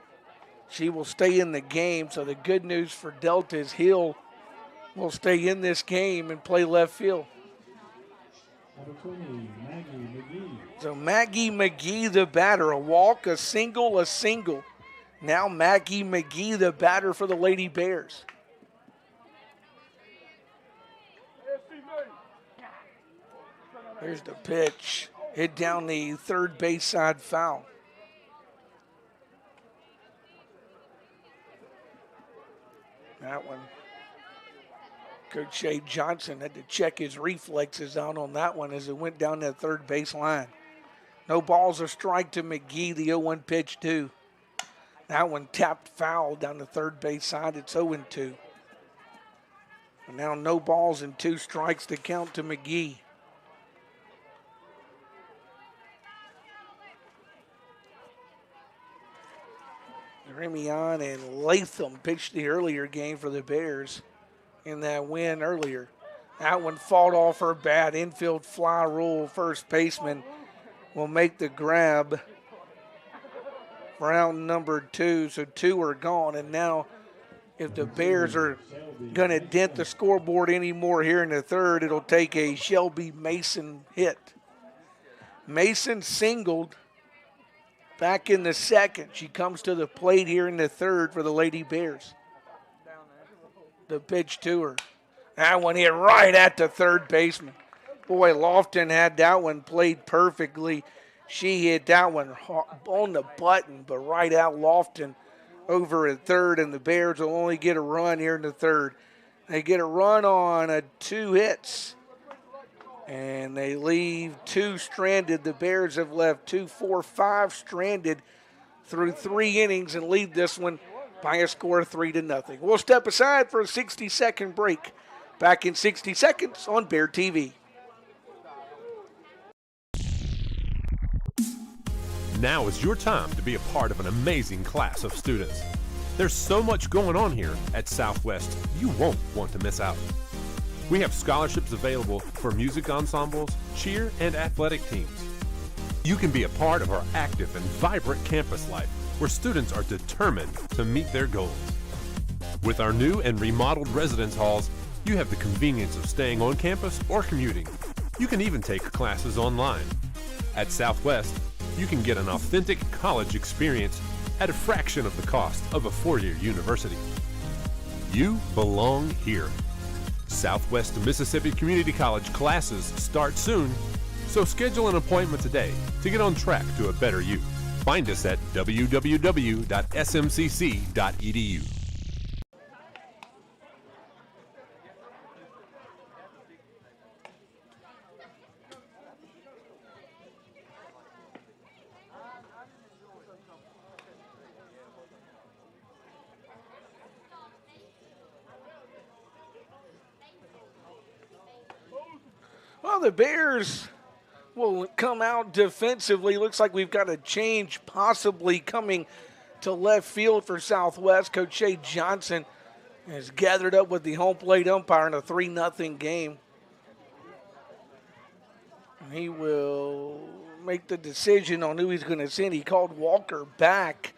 she will stay in the game. So the good news for Delta is Hill will stay in this game and play left field. Number 20, Maggie McGee. So Maggie McGee, the batter, a walk, a single, a single. Now Maggie McGee, the batter for the Lady Bears. Here's the pitch. Hit down the third base side foul. That one, Coach Shay Johnson had to check his reflexes out on that one as it went down that third base line. No balls, a strike to McGee, the 0-1 pitch too. That one tapped foul down the third base side. It's 0-2. And now no balls and 2 strikes to count to McGee. Remion and Latham pitched the earlier game for the Bears in that win earlier. That one fought off her bat. Infield fly rule. First baseman will make the grab. Round number 2, so 2 are gone. And now if the Bears are going to dent the scoreboard anymore here in the third, it'll take a Shelby Mason hit. Mason singled back in the second. She comes to the plate here in the third for the Lady Bears. The pitch to her. That one hit right at the third baseman. Boy, Lofton had that one played perfectly. She hit that one on the button, but right out Lofton over at third, and the Bears will only get a run here in the third. They get a run on 2 hits, and they leave 2 stranded. The Bears have left 2, 4, 5 stranded through 3 innings and lead this one by a score of 3-0. We'll step aside for a 60-second break. Back in 60 seconds on Bear TV. Now is your time to be a part of an amazing class of students. There's so much going on here at Southwest, you won't want to miss out. We have scholarships available for music ensembles, cheer, and athletic teams. You can be a part of our active and vibrant campus life where students are determined to meet their goals. With our new and remodeled residence halls, you have the convenience of staying on campus or commuting. You can even take classes online. At Southwest, you can get an authentic college experience at a fraction of the cost of a 4-year university. You belong here. Southwest Mississippi Community College classes start soon, so schedule an appointment today to get on track to a better you. Find us at www.smcc.edu. Well, the Bears will come out defensively. Looks like we've got a change possibly coming to left field for Southwest. Coach Shay Johnson has gathered up with the home plate umpire in a 3-0 game. And he will make the decision on who he's going to send. He called Walker back.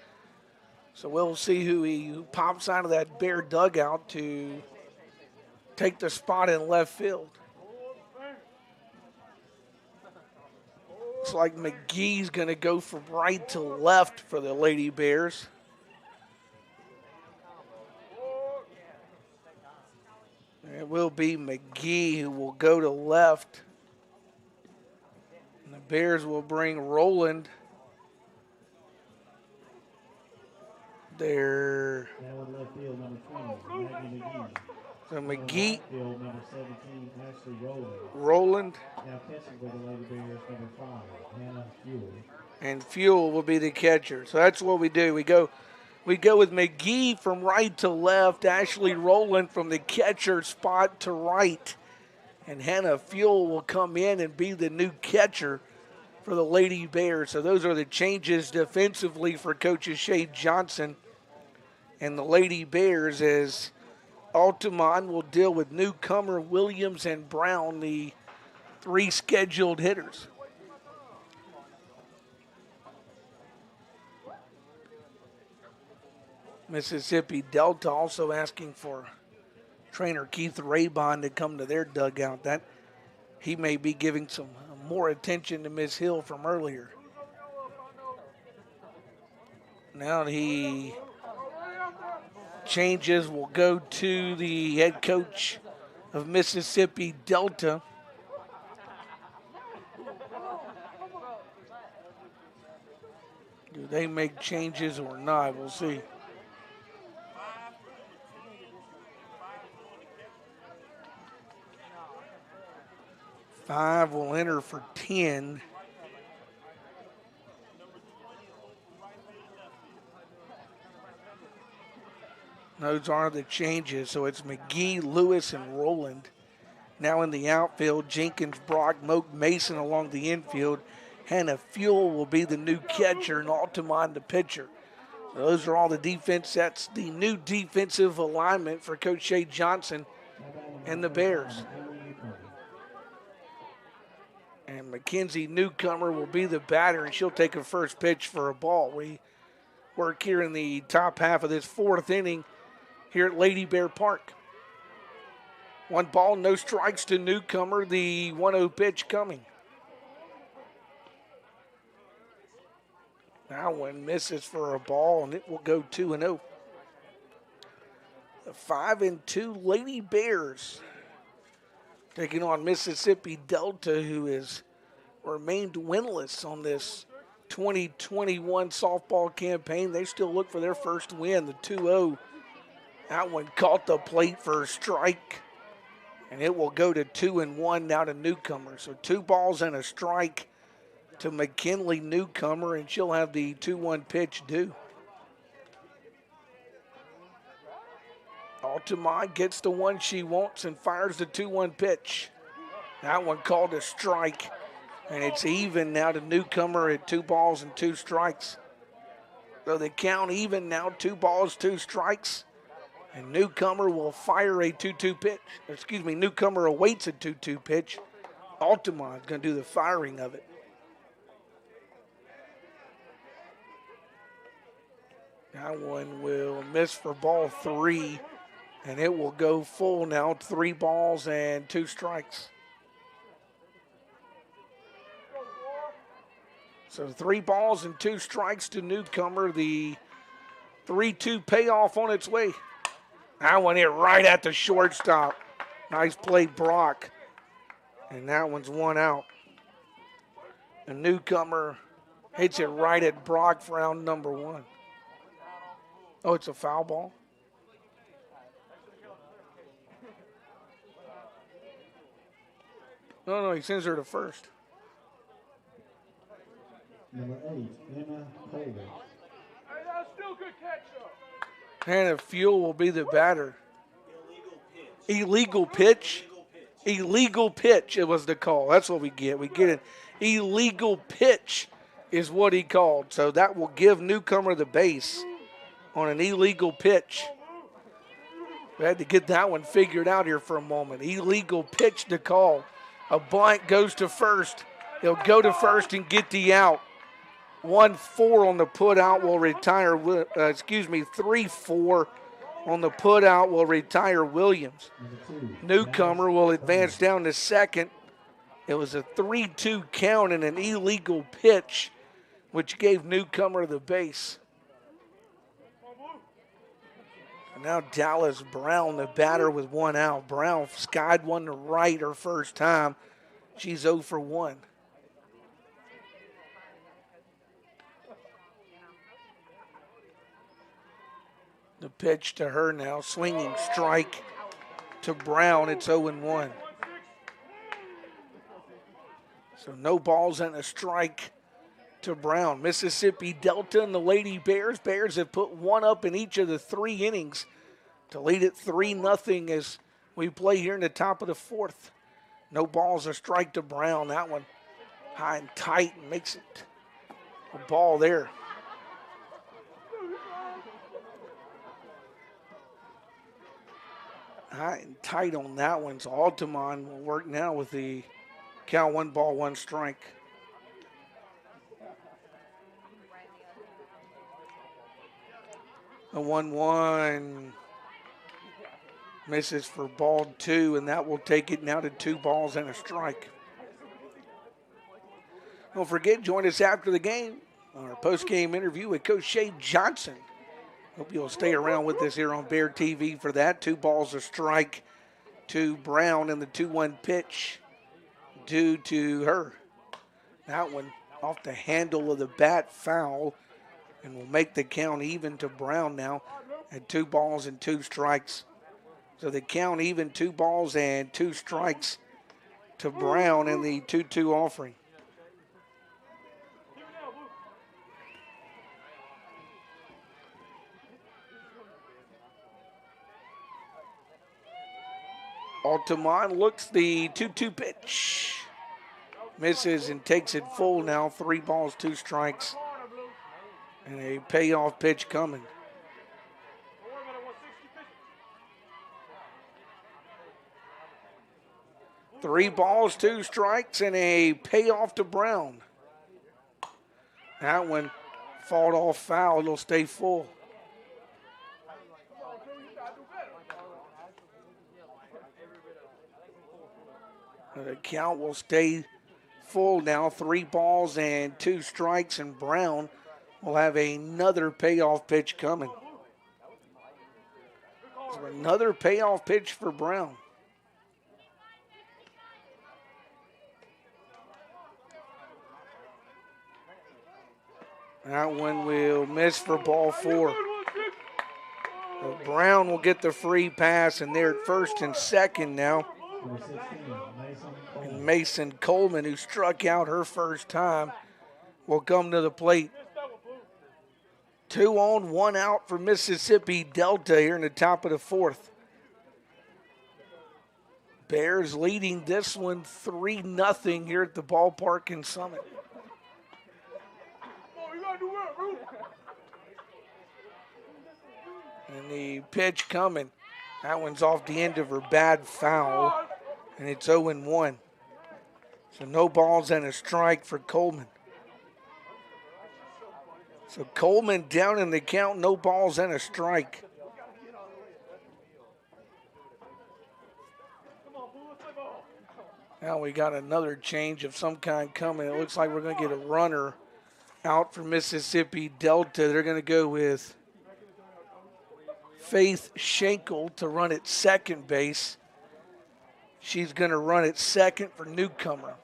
So we'll see who pops out of that Bear dugout to take the spot in left field. Looks like McGee's going to go from right to left for the Lady Bears. It will be McGee who will go to left. And the Bears will bring Roland. There. Now in left field, number 20, Maggie McGee. So McGee. Field, number 17, Ashley Roland. Now catching for the Lady Bears, number 5, Hannah Fuel. And Fuel will be the catcher. So that's what we do. We go We go with McGee from right to left, Ashley Rowland from the catcher spot to right. And Hannah Fuel will come in and be the new catcher for the Lady Bears. So those are the changes defensively for coaches Shay Johnson and the Lady Bears, as Altamont will deal with Newcomer, Williams, and Brown, the 3 scheduled hitters. Mississippi Delta also asking for trainer Keith Raybon to come to their dugout. That he may be giving some more attention to Miss Hill from earlier. Now he changes will go to the head coach of Mississippi Delta. Do they make changes or not? We'll see. Five will enter for 10. Those are the changes. So it's McGee, Lewis, and Rowland. Now in the outfield, Jenkins, Brock, Moak, Mason along the infield. Hannah Fuel will be the new catcher and Altamont the pitcher. So those are all the defense. That's the new defensive alignment for Coach Shay Johnson and the Bears. And Mackenzie Newcomer will be the batter, and she'll take a first pitch for a ball. We work here in the top half of this 4th inning here at Lady Bear Park. 1 ball, no strikes to Newcomer. The 1-0 pitch coming. Now one misses for a ball, and it will go 2-0. The 5-2 Lady Bears taking on Mississippi Delta, who has remained winless on this 2021 softball campaign. They still look for their first win, the 2-0. That one caught the plate for a strike, and it will go to 2-1 now to Newcomer. So 2 balls and a strike to McKinley Newcomer, and she'll have the 2-1 pitch due. Altamont gets the one she wants and fires the 2-1 pitch. That one called a strike, and it's even now to Newcomer at 2 balls and 2 strikes. So the count even now, 2 balls, 2 strikes, and Newcomer will fire a 2-2 pitch. Excuse me, Newcomer awaits a 2-2 pitch. Altamont's going to do the firing of it. That one will miss for ball 3. And it will go full now, 3 balls and 2 strikes. So 3 balls and 2 strikes to Newcomer. The 3-2 payoff on its way. That one hit right at the shortstop. Nice play, Brock. And that one's 1 out. The Newcomer hits it right at Brock for round number 1. Oh, it's a foul ball? No, he sends her to first. Number 8, Emma Holder. Hannah Fuel will be the batter. Illegal pitch. Illegal pitch, it was the call. That's what we get. We get an illegal pitch is what he called. So that will give Newcomer the base on an illegal pitch. We had to get that one figured out here for a moment. Illegal pitch to call. A bunt goes to first. He'll go to first and get the out. 1-4 on the put out will retire, 3-4 on the put out will retire Williams. Newcomer will advance down to second. It was a 3-2 count and an illegal pitch, which gave Newcomer the base. And now Dallas Brown, the batter, with 1 out. Brown skied one to right her first time. She's 0 for 1. The pitch to her now, swinging strike to Brown. It's 0-1. So no balls and a strike to Brown. Mississippi Delta and the Lady Bears. Bears have put one up in each of the 3 innings to lead it 3-0 as we play here in the top of the 4th. No balls, a strike to Brown. That one high and tight and makes it a ball there. High and tight on that one. So Altamont will work now with the count 1 ball, 1 strike. The 1-1 misses for ball 2, and that will take it now to 2 balls and a strike. Don't forget, join us after the game, our post-game interview with Coach Shay Johnson. Hope you'll stay around with us here on Bear TV for that. 2 balls, a strike to Brown, and the 2-1 pitch due to her. That one off the handle of the bat, foul, and will make the count even to Brown now at 2 balls and 2 strikes. So the count even, 2 balls and 2 strikes to Brown in the 2-2 offering. Altamont looks the 2-2 pitch. Misses and takes it full now. 3 balls, 2 strikes. And a payoff pitch coming. Three balls, 2 strikes, and a payoff to Brown. That one fought off foul. It'll stay full. The count will stay full now. 3 balls and 2 strikes, and Brown will have another payoff pitch coming. So another payoff pitch for Brown. That one will miss for ball 4. So Brown will get the free pass, and they're at first and second now. And Mason Coleman, who struck out her first time, will come to the plate. 2 on, 1 out for Mississippi Delta here in the top of the 4th. Bears leading this one 3-0 here at the ballpark in Summit. And the pitch coming. That one's off the end of her bad foul, and it's 0-1. So no balls and a strike for Coleman. So Coleman down in the count, no balls and a strike. Now we got another change of some kind coming. It looks like we're going to get a runner out for Mississippi Delta. They're going to go with Faith Schenkel to run at second base. She's going to run at second for Newcomer.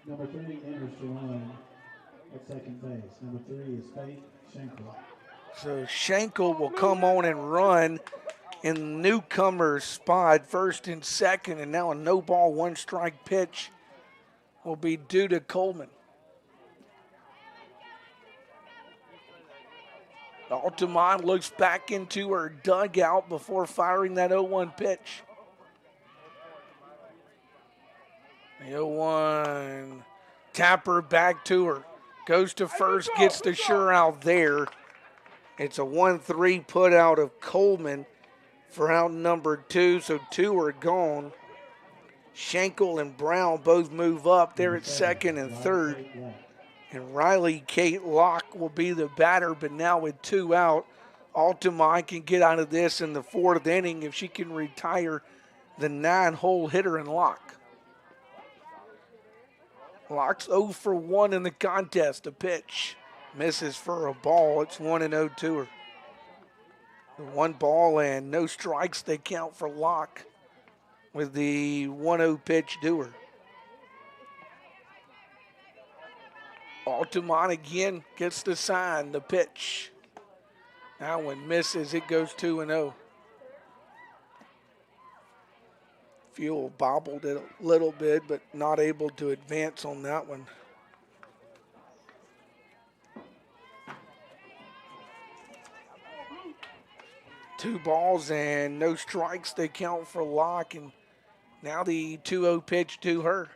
Number 3 enters the line at second base. Number 3 is Faith Schenkel. So Schenkel will come on and run in Newcomer's spot, first and second, and now a no ball, 1 strike pitch will be due to Coleman. Altamont looks back into her dugout before firing that 0-1 pitch. The 0-1, Tapper back to her. Goes to first, gets the sure out there. It's a 1-3 put out of Coleman for out number 2, so 2 are gone. Schenkel and Brown both move up. They're at second and third. And Riley Kate Locke will be the batter, but now with 2 out, Altamont can get out of this in the 4th inning if she can retire the 9-hole hitter in Locke. Locke's 0 for 1 in the contest. A pitch misses for a ball. It's 1-0 to her. 1 ball and no strikes they count for Locke with the 1-0 pitch to her. Altamont again gets the sign, the pitch. That one misses. It goes 2-0. Fuel bobbled it a little bit, but not able to advance on that one. Two balls and no strikes. They count for Locke, and now the 2-0 pitch to her.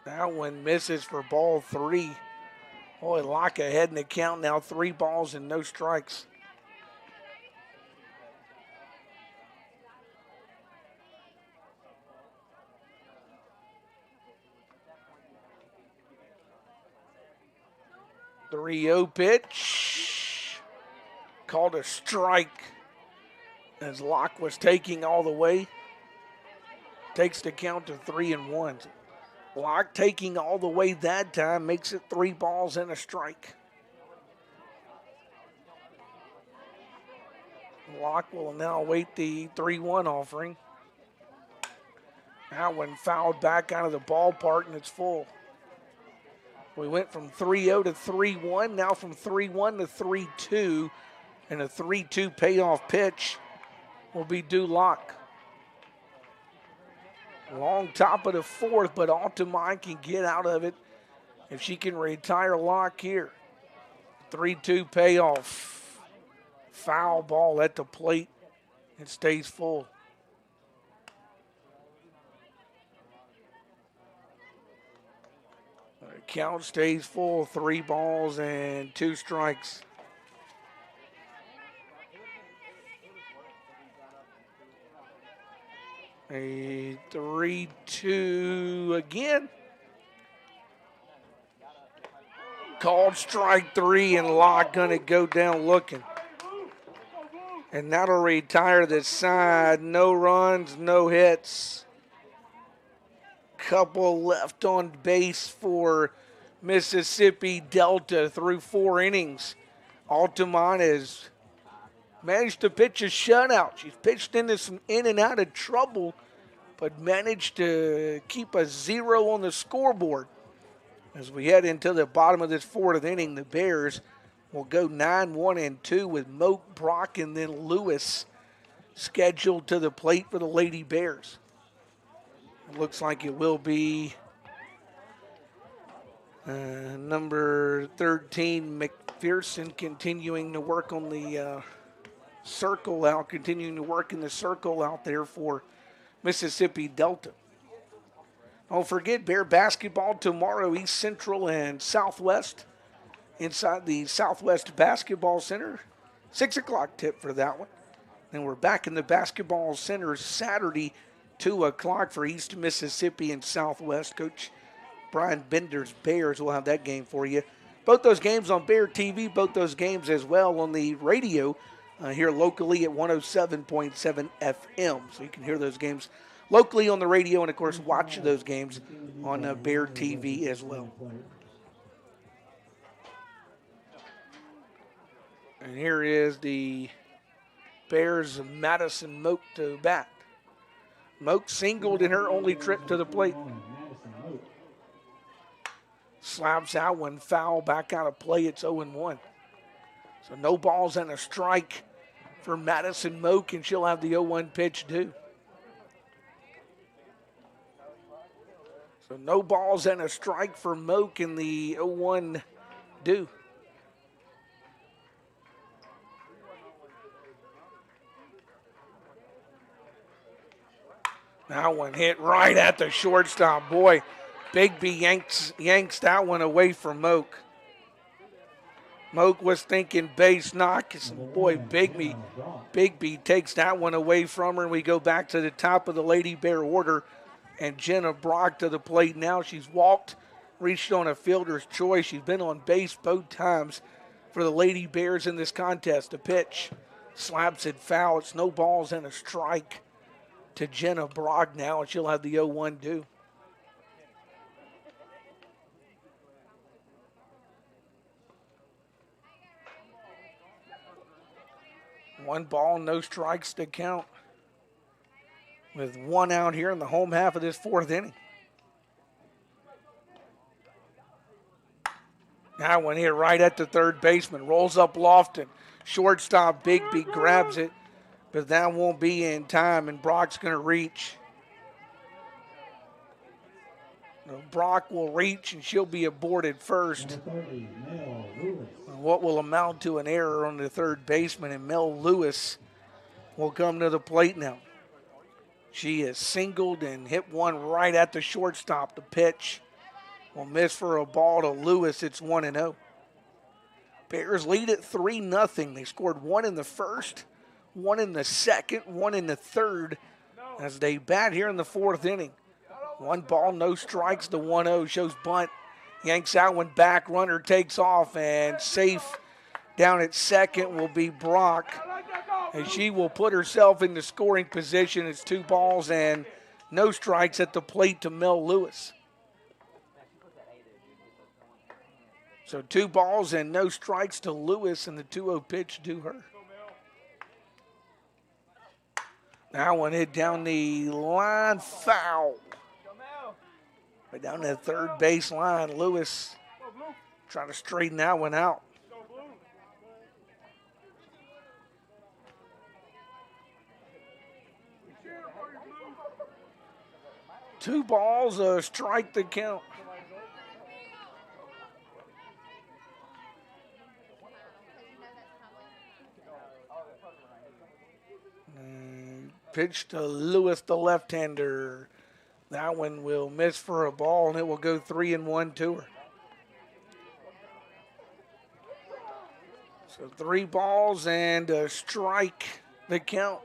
That one misses for ball 3. Boy, Locke ahead in the count now, 3 balls and no strikes. The 3-0 pitch. Called a strike as Locke was taking all the way. Takes the count to 3-1. Locke taking all the way that time makes it 3 balls and a strike. Locke will now await the 3-1 offering. That one fouled back out of the ballpark and it's full. We went from 3-0 to 3-1, now from 3-1 to 3-2, and a 3-2 payoff pitch will be due Locke. Long top of the 4th, but Altamont can get out of it if she can retire Locke here. 3-2 payoff. Foul ball at the plate. It stays full. The count stays full. 3 balls and 2 strikes. A 3-2 again. Called strike 3 and Locke gonna go down looking. And that'll retire the side. No runs, no hits. Couple left on base for Mississippi Delta through 4 innings. Altamont has managed to pitch a shutout. She's pitched into some in and out of trouble, but managed to keep a 0 on the scoreboard. As we head into the bottom of this 4th inning, the Bears will go 9-1-2 with Moak, Brock, and then Lewis scheduled to the plate for the Lady Bears. It looks like it will be number 13, McPherson, continuing to work on the circle out, continuing to work in the circle out there for Mississippi Delta. Don't forget Bear basketball tomorrow, East Central and Southwest, inside the Southwest Basketball Center. 6 o'clock tip for that one. Then we're back in the Basketball Center Saturday, 2 o'clock for East Mississippi and Southwest. Coach Brian Bender's Bears will have that game for you. Both those games on Bear TV, both those games as well on the radio here locally at 107.7 FM. So you can hear those games locally on the radio and, of course, watch those games on Bear TV as well. And here is the Bears' Madison Moak to bat. Moak singled in her only trip to the plate. Slaps out one foul, back out of play. It's 0-1. So no balls and a strike for Madison Moak, and she'll have the 0-1 pitch due. So no balls and a strike for Moak in the 0-1 due. That one hit right at the shortstop. Boy, Bigby yanks that one away from Moak. Moak was thinking base knock. Boy, Bigby takes that one away from her. And we go back to the top of the Lady Bear order. And Jenna Brock to the plate now. She's walked, reached on a fielder's choice. She's been on base both times for the Lady Bears in this contest. A pitch slaps it foul. It's no balls and a strike to Jenna Brock now, and she'll have the 0-1 due. One ball, no strikes to count, with 1 out here in the home half of this 4th inning. Now one here right at the third baseman. Rolls up Lofton. Shortstop Bigby grabs it, but that won't be in time, and Brock's going to reach. Brock will reach, and she'll be aborted first. Number 30, Mel Lewis. What will amount to an error on the third baseman, and Mel Lewis will come to the plate now. She is singled and hit one right at the shortstop. The pitch will miss for a ball to Lewis. It's 1-0. Bears lead at 3-0. They scored one in the first, one in the second, one in the third as they bat here in the fourth inning. 1 ball, no strikes. The 1-0 shows bunt. Yanks that one back. Runner takes off, and safe down at second will be Brock. And she will put herself in the scoring position. It's 2 balls and no strikes at the plate to Mel Lewis. So 2 balls and no strikes to Lewis, and the 2-0 pitch to her. That one hit down the line, foul. Right down the third base line. Lewis trying to straighten that one out. Two balls, a strike to count. Pitch to Lewis, the left-hander. That one will miss for a ball, and it will go 3-1 to her. So 3 balls and a strike, the count,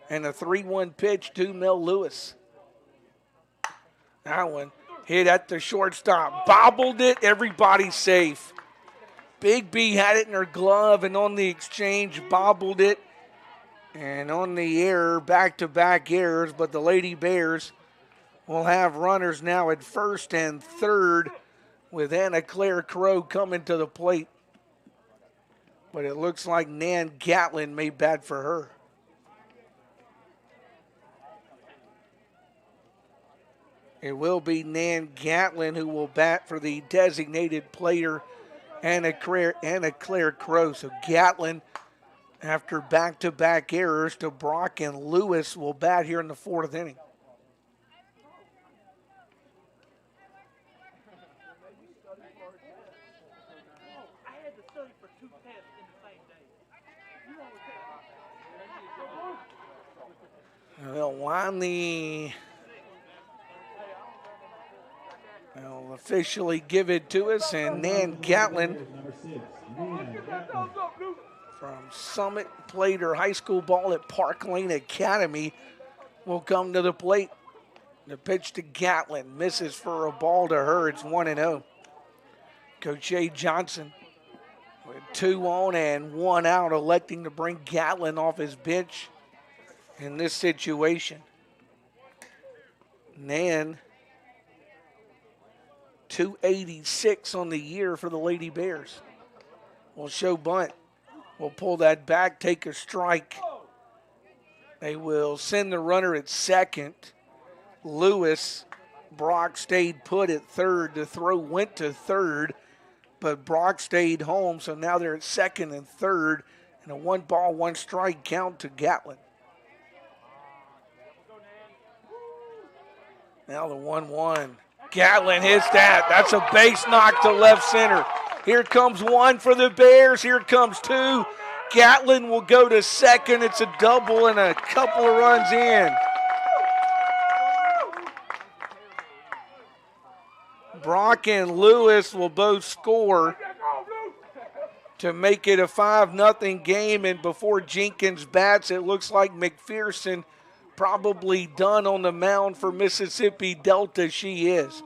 and a 3-1 pitch to Mel Lewis. That one hit at the shortstop, bobbled it, everybody safe. Bigby had it in her glove, and on the exchange, bobbled it. And on the error, back-to-back errors, but the Lady Bears will have runners now at first and third with Anna Claire Crow coming to the plate. But it looks like Nan Gatlin may bat for her. It will be Nan Gatlin who will bat for the designated player, Anna Claire Crow. So Gatlin, after back-to-back errors to Brock and Lewis, will bat here in the fourth inning. They'll wind they'll officially give it to us, and Nan Gatlin from Summit played her high school ball at Park Lane Academy will come to the plate. The pitch to Gatlin misses for a ball to her. It's 1-0. Coach Jay Johnson with 2 on and 1 out, electing to bring Gatlin off his bench in this situation. Nan, 286 on the year for the Lady Bears. Will show bunt. Will pull that back, take a strike. They will send the runner at second. Lewis, Brock stayed put at third. The throw went to third, but Brock stayed home, so now they're at second and third, and a 1 ball, 1 strike count to Gatlin. Now the 1-1. Gatlin hits that. That's a base knock to left center. Here comes 1 for the Bears. Here comes 2. Gatlin will go to second. It's a double and a couple of runs in. Brock and Lewis will both score to make it a 5-0 game. And before Jenkins bats, it looks like McPherson probably done on the mound for Mississippi Delta. She is.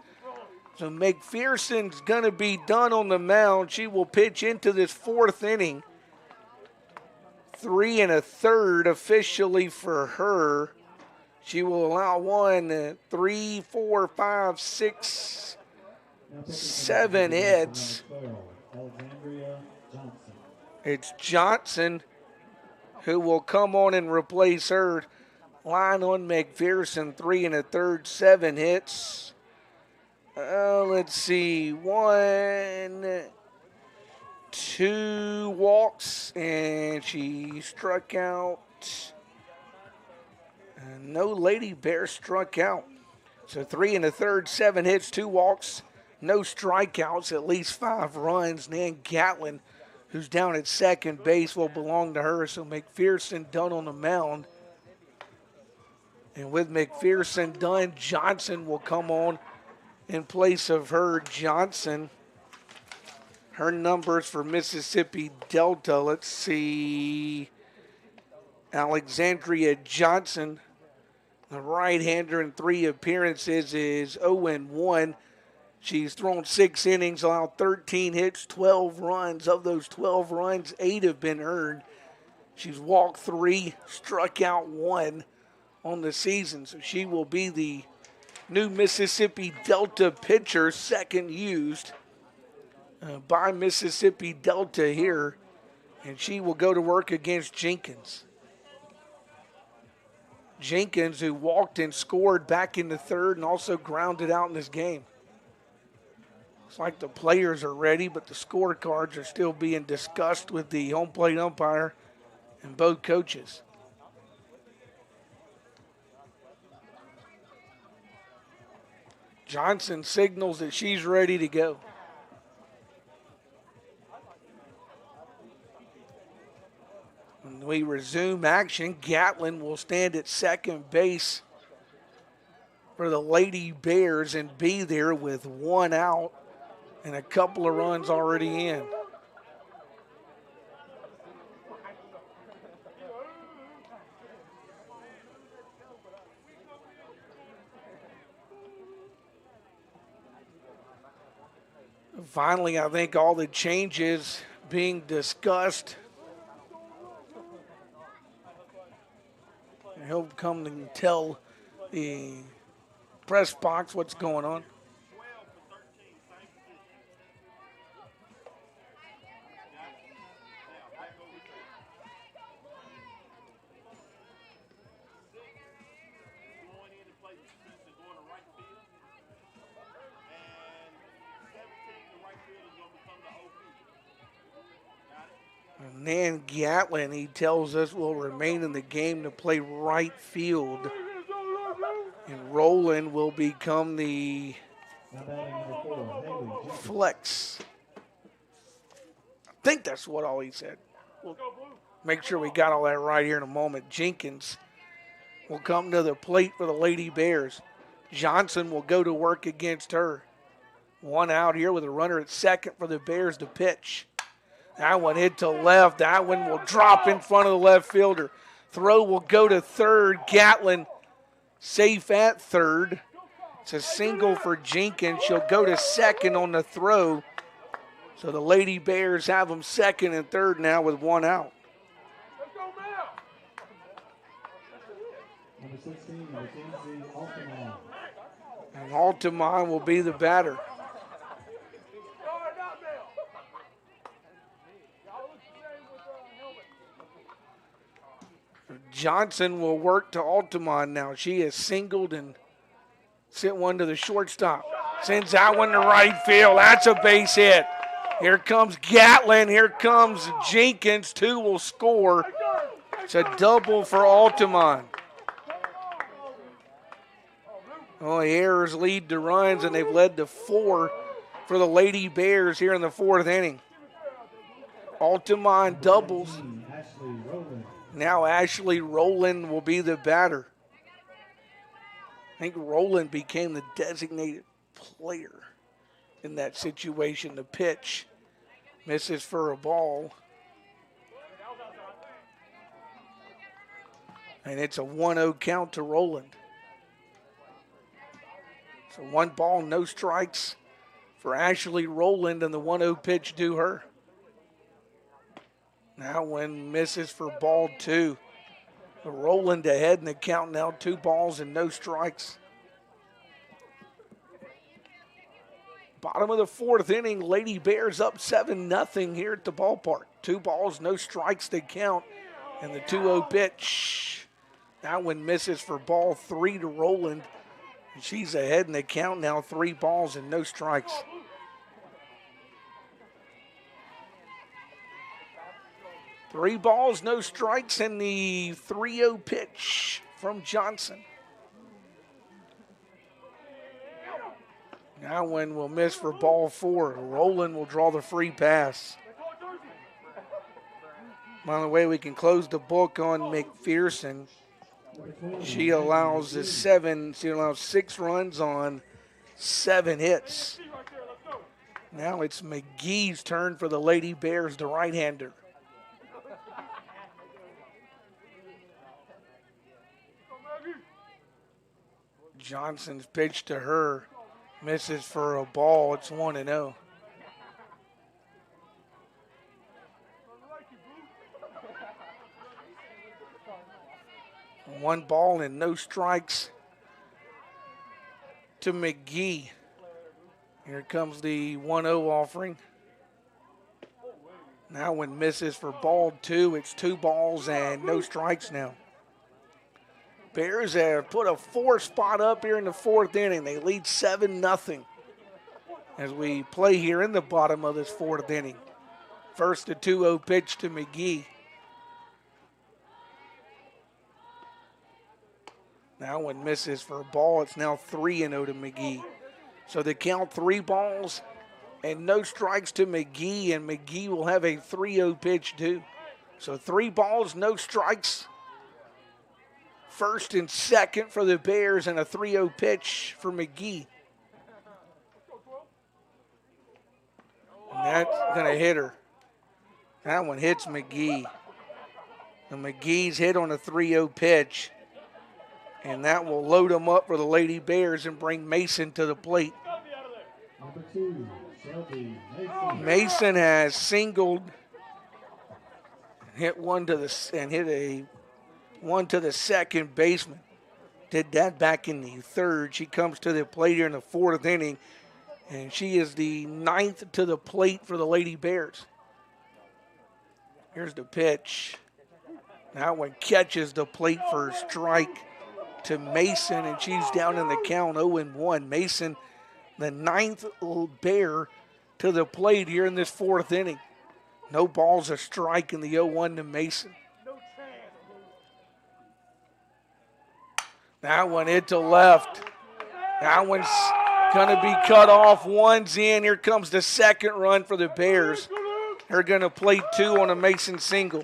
So McPherson's going to be done on the mound. She will pitch into this fourth inning. 3 1/3 officially for her. She will allow 1, 3, 4, 5, 6, 7 hits. It's Johnson who will come on and replace her. Line on McPherson, 3 1/3, 7 hits. Let's see, 1, 2 walks, and she struck out. And no Lady Bear struck out. So 3 1/3, 7 hits, 2 walks, no strikeouts, at least 5 runs. Nan Gatlin, who's down at second base, will belong to her. So McPherson done on the mound. And with McPherson done, Johnson will come on in place of her. Johnson, her numbers for Mississippi Delta, let's see. Alexandria Johnson, the right-hander in 3 appearances, is 0-1. She's thrown 6 innings, allowed 13 hits, 12 runs. Of those 12 runs, 8 have been earned. She's walked 3, struck out 1 on the season. So she will be the new Mississippi Delta pitcher, second used by Mississippi Delta here. And she will go to work against Jenkins. Jenkins, who walked and scored back in the 3rd and also grounded out in this game. Looks like the players are ready, but the scorecards are still being discussed with the home plate umpire and both coaches. Johnson signals that she's ready to go. When we resume action, Gatlin will stand at second base for the Lady Bears and be there with 1 out and a couple of runs already in. Finally, I think all the changes being discussed. He'll come and tell the press box what's going on. Nan Gatlin, he tells us, will remain in the game to play right field. And Roland will become the flex. I think that's what all he said. We'll make sure we got all that right here in a moment. Jenkins will come to the plate for the Lady Bears. Johnson will go to work against her. 1 out here with a runner at second for the Bears to pitch. That one hit to left. That one will drop in front of the left fielder. Throw will go to third. Gatlin safe at third. It's a single for Jenkins. She'll go to second on the throw. So the Lady Bears have them second and third now with 1 out. Number 16, Mackenzie Altamont. And Altamont will be the batter. Johnson will work to Altamont now. She has singled and sent one to the shortstop. Sends that one to right field. That's a base hit. Here comes Gatlin. Here comes Jenkins. 2 will score. It's a double for Altamont. Oh, the errors lead to runs, and they've led to 4 for the Lady Bears here in the 4th inning. Altamont doubles. Now Ashley Rowland will be the batter. I think Rowland became the designated player in that situation. The pitch misses for a ball. And it's a 1-0 count to Rowland. So 1 ball, no strikes for Ashley Rowland, and the 1-0 pitch due her. Now one misses for ball 2. Rowland ahead in the count now, 2 balls and no strikes. Bottom of the 4th inning, Lady Bears up 7-0 here at the ballpark. 2 balls, no strikes to count, and the 2-0 pitch. That one misses for ball 3 to Rowland. And she's ahead in the count now, 3 balls and no strikes. 3 balls, no strikes, and the 3-0 pitch from Johnson. That one will miss for ball 4. Rowland will draw the free pass. By the way, we can close the book on McPherson. She allows 6 runs on 7 hits. Now it's McGee's turn for the Lady Bears, the right-hander. Johnson's pitch to her. Misses for a ball. It's 1-0. One ball and no strikes to McGee. Here comes the 1-0 offering. Now when misses for ball 2, it's 2 balls and no strikes now. Bears have put a 4 spot up here in the 4th inning. They lead 7-0 as we play here in the bottom of this 4th inning. First, a 2-0 pitch to McGee. Now when misses for a ball, it's now 3-0 to McGee. So they count 3 balls and no strikes to McGee, and McGee will have a 3-0 pitch too. So 3 balls, no strikes. First and second for the Bears, and a 3-0 pitch for McGee. And that's going to hit her. That one hits McGee. And McGee's hit on a 3-0 pitch. And that will load them up for the Lady Bears and bring Mason to the plate. Number 2, Shelby Mason. Mason has singled, hit one to the second baseman. Did that back in the 3rd. She comes to the plate here in the 4th inning, and she is the 9th to the plate for the Lady Bears. Here's the pitch. That one catches the plate for a strike to Mason, and she's down in the count 0-1. Mason, the 9th Bear to the plate here in this 4th inning. No balls, a strike in the 0-1 to Mason. That one hit to left. That one's going to be cut off. One's in. Here comes the 2nd run for the Bears. They're going to play 2 on a Mason single.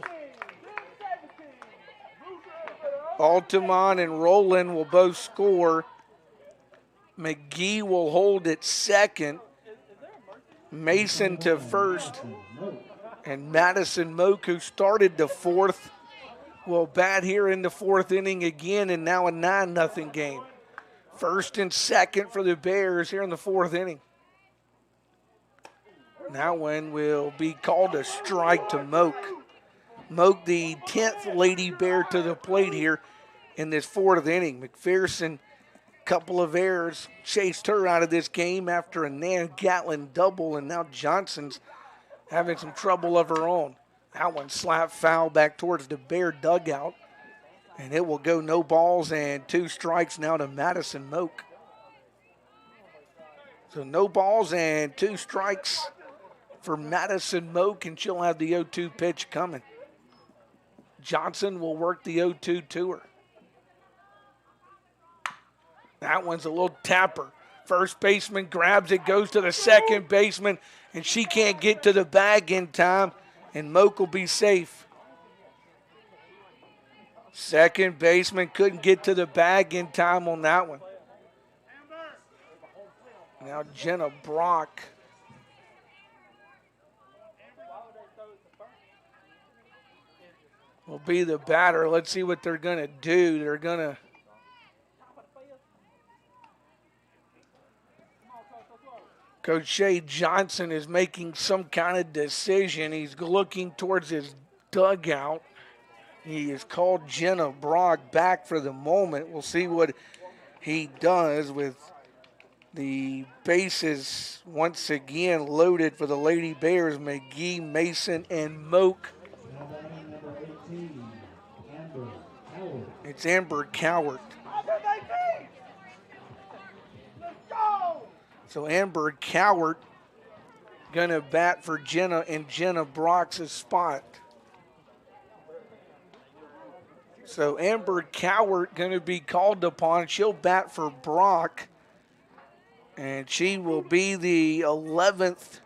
Altamont and Rowland will both score. McGee will hold at 2nd. Mason to 1st. And Madison Moak, who started the 4th, will bat here in the 4th inning again, and now a 9-0 game. 1st and 2nd for the Bears here in the 4th inning. That one will be called a strike to Moak. Moak, the 10th Lady Bear to the plate here in this 4th inning. McPherson, couple of errors, chased her out of this game after a Nan Gatlin double, and now Johnson's having some trouble of her own. That one slapped foul back towards the Bear dugout, and it will go no balls and 2 strikes now to Madison Moak. So no balls and 2 strikes for Madison Moak, and she'll have the 0-2 pitch coming. Johnson will work the 0-2 to her. That one's a little tapper. First baseman grabs it, goes to the 2nd baseman, and she can't get to the bag in time, and Moak will be safe. 2nd baseman couldn't get to the bag in time on that one. Now Jenna Brock will be the batter. Let's see what they're going to do. They're going to Coach Shay Johnson is making some kind of decision. He's looking towards his dugout. He has called Jenna Brock back for the moment. We'll see what he does with the bases once again loaded for the Lady Bears. McGee, Mason, and Moak. Number 18, Amber Howard. It's Amber Cowart. So Amber Cowart going to bat for Jenna in Jenna Brock's spot. So Amber Cowart going to be called upon. She'll bat for Brock. And she will be the 11th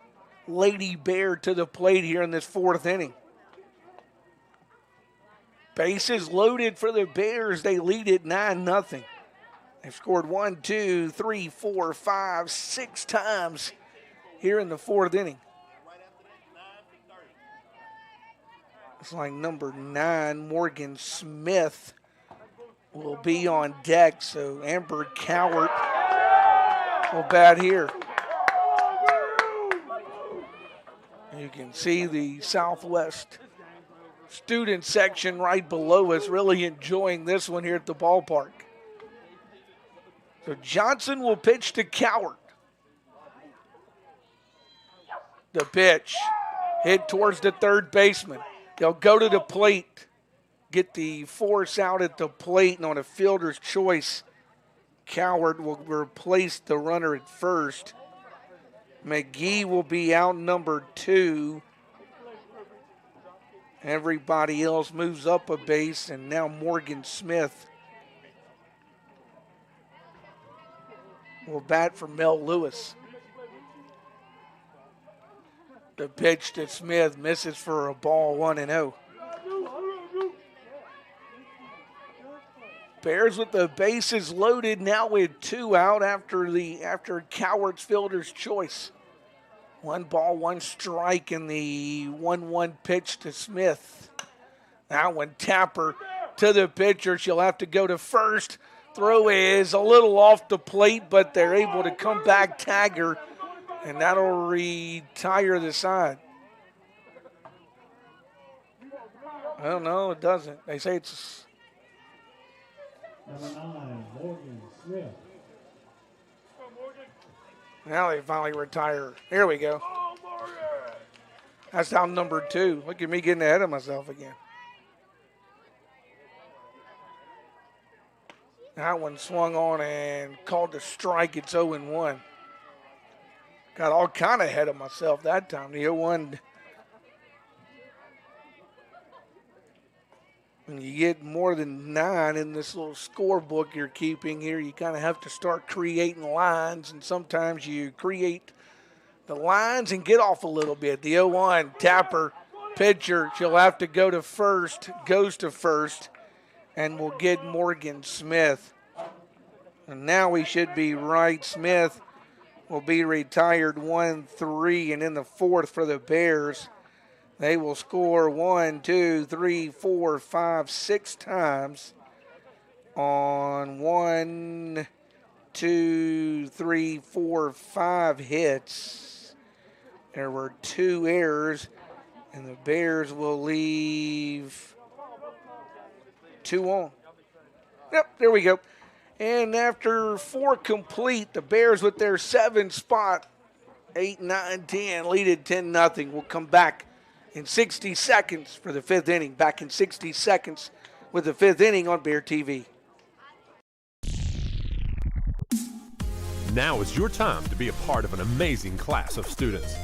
Lady Bear to the plate here in this 4th inning. Bases loaded for the Bears. They lead it 9-0. They've scored 1, 2, 3, 4, 5, 6 times here in the 4th inning. It's like number 9, Morgan Smith, will be on deck. So Amber Cowart will bat here. You can see the Southwest student section right below us really enjoying this one here at the ballpark. So Johnson will pitch to Cowart. The pitch hit towards the third baseman. They'll go to the plate, get the force out at the plate, and on a fielder's choice, Cowart will replace the runner at first. McGee will be out number 2. Everybody else moves up a base, and now Morgan Smith will bat for Mel Lewis. The pitch to Smith misses for a ball, 1-0. Bears with the bases loaded now with 2 out after Cowart's fielder's choice. 1 ball, 1 strike in the 1-1 pitch to Smith. That one, Tapper to the pitcher. She'll have to go to first. Throw is a little off the plate, but they're able to come back, tag her, and that'll retire the side. Well, no, it doesn't. They say it's... Number 9, Morgan Smith. Now they finally retire. Here we go. That's down number 2. Look at me getting ahead of myself again. That one swung on and called a strike. It's 0-1. Got all kind of ahead of myself that time. The 0-1. When you get more than 9 in this little scorebook you're keeping here, you kind of have to start creating lines, and sometimes you create the lines and get off a little bit. The 0-1, Tapper, pitcher, she'll have to go to first, goes to first, and we'll get Morgan Smith. And now we should be right. Smith will be retired 1-3, and in the 4th for the Bears, they will score 1, 2, 3, 4, 5, 6 times on 1, 2, 3, 4, 5 hits. There were 2 errors, and the Bears will leave 2 on. Yep, there we go. And after 4 complete, the Bears with their 7 spot, 8, 9, 10, lead it 10-0. We'll come back in 60 seconds for the 5th inning. Back in 60 seconds with the 5th inning on Bear TV. Now is your time to be a part of an amazing class of students.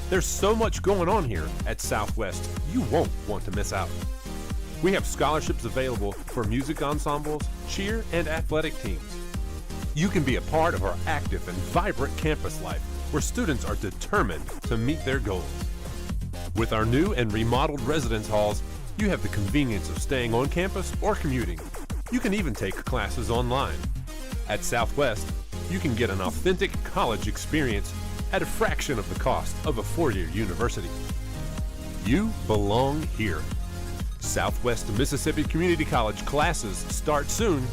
There's so much going on here at Southwest, you won't want to miss out. We have scholarships available for music ensembles, cheer, and athletic teams. You can be a part of our active and vibrant campus life where students are determined to meet their goals. With our new and remodeled residence halls, you have the convenience of staying on campus or commuting. You can even take classes online. At Southwest, you can get an authentic college experience at a fraction of the cost of a 4-year university. You belong here. Southwest Mississippi Community College classes start soon,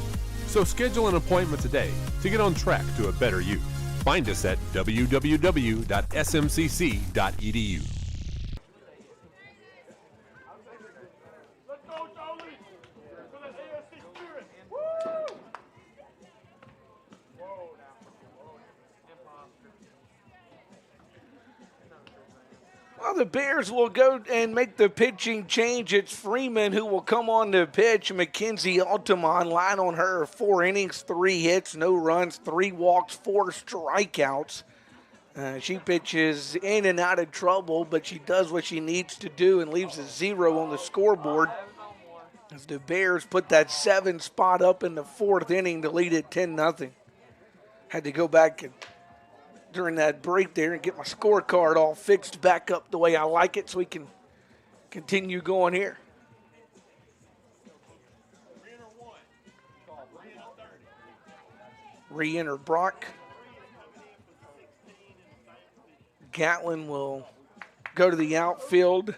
so schedule an appointment today to get on track to a better you. Find us at www.smcc.edu. Well, the Bears will go and make the pitching change. It's Freeman who will come on to pitch. Mackenzie Altamont line on her. 4 innings, 3 hits, no runs, 3 walks, 4 strikeouts. She pitches in and out of trouble, but she does what she needs to do and leaves a 0 on the scoreboard. as the Bears put that 7 spot up in the 4th inning to lead it 10-0. Had to go back and during that break there and get my scorecard all fixed back up the way I like it so we can continue going here. Re-enter Brock. Gatlin will go to the outfield.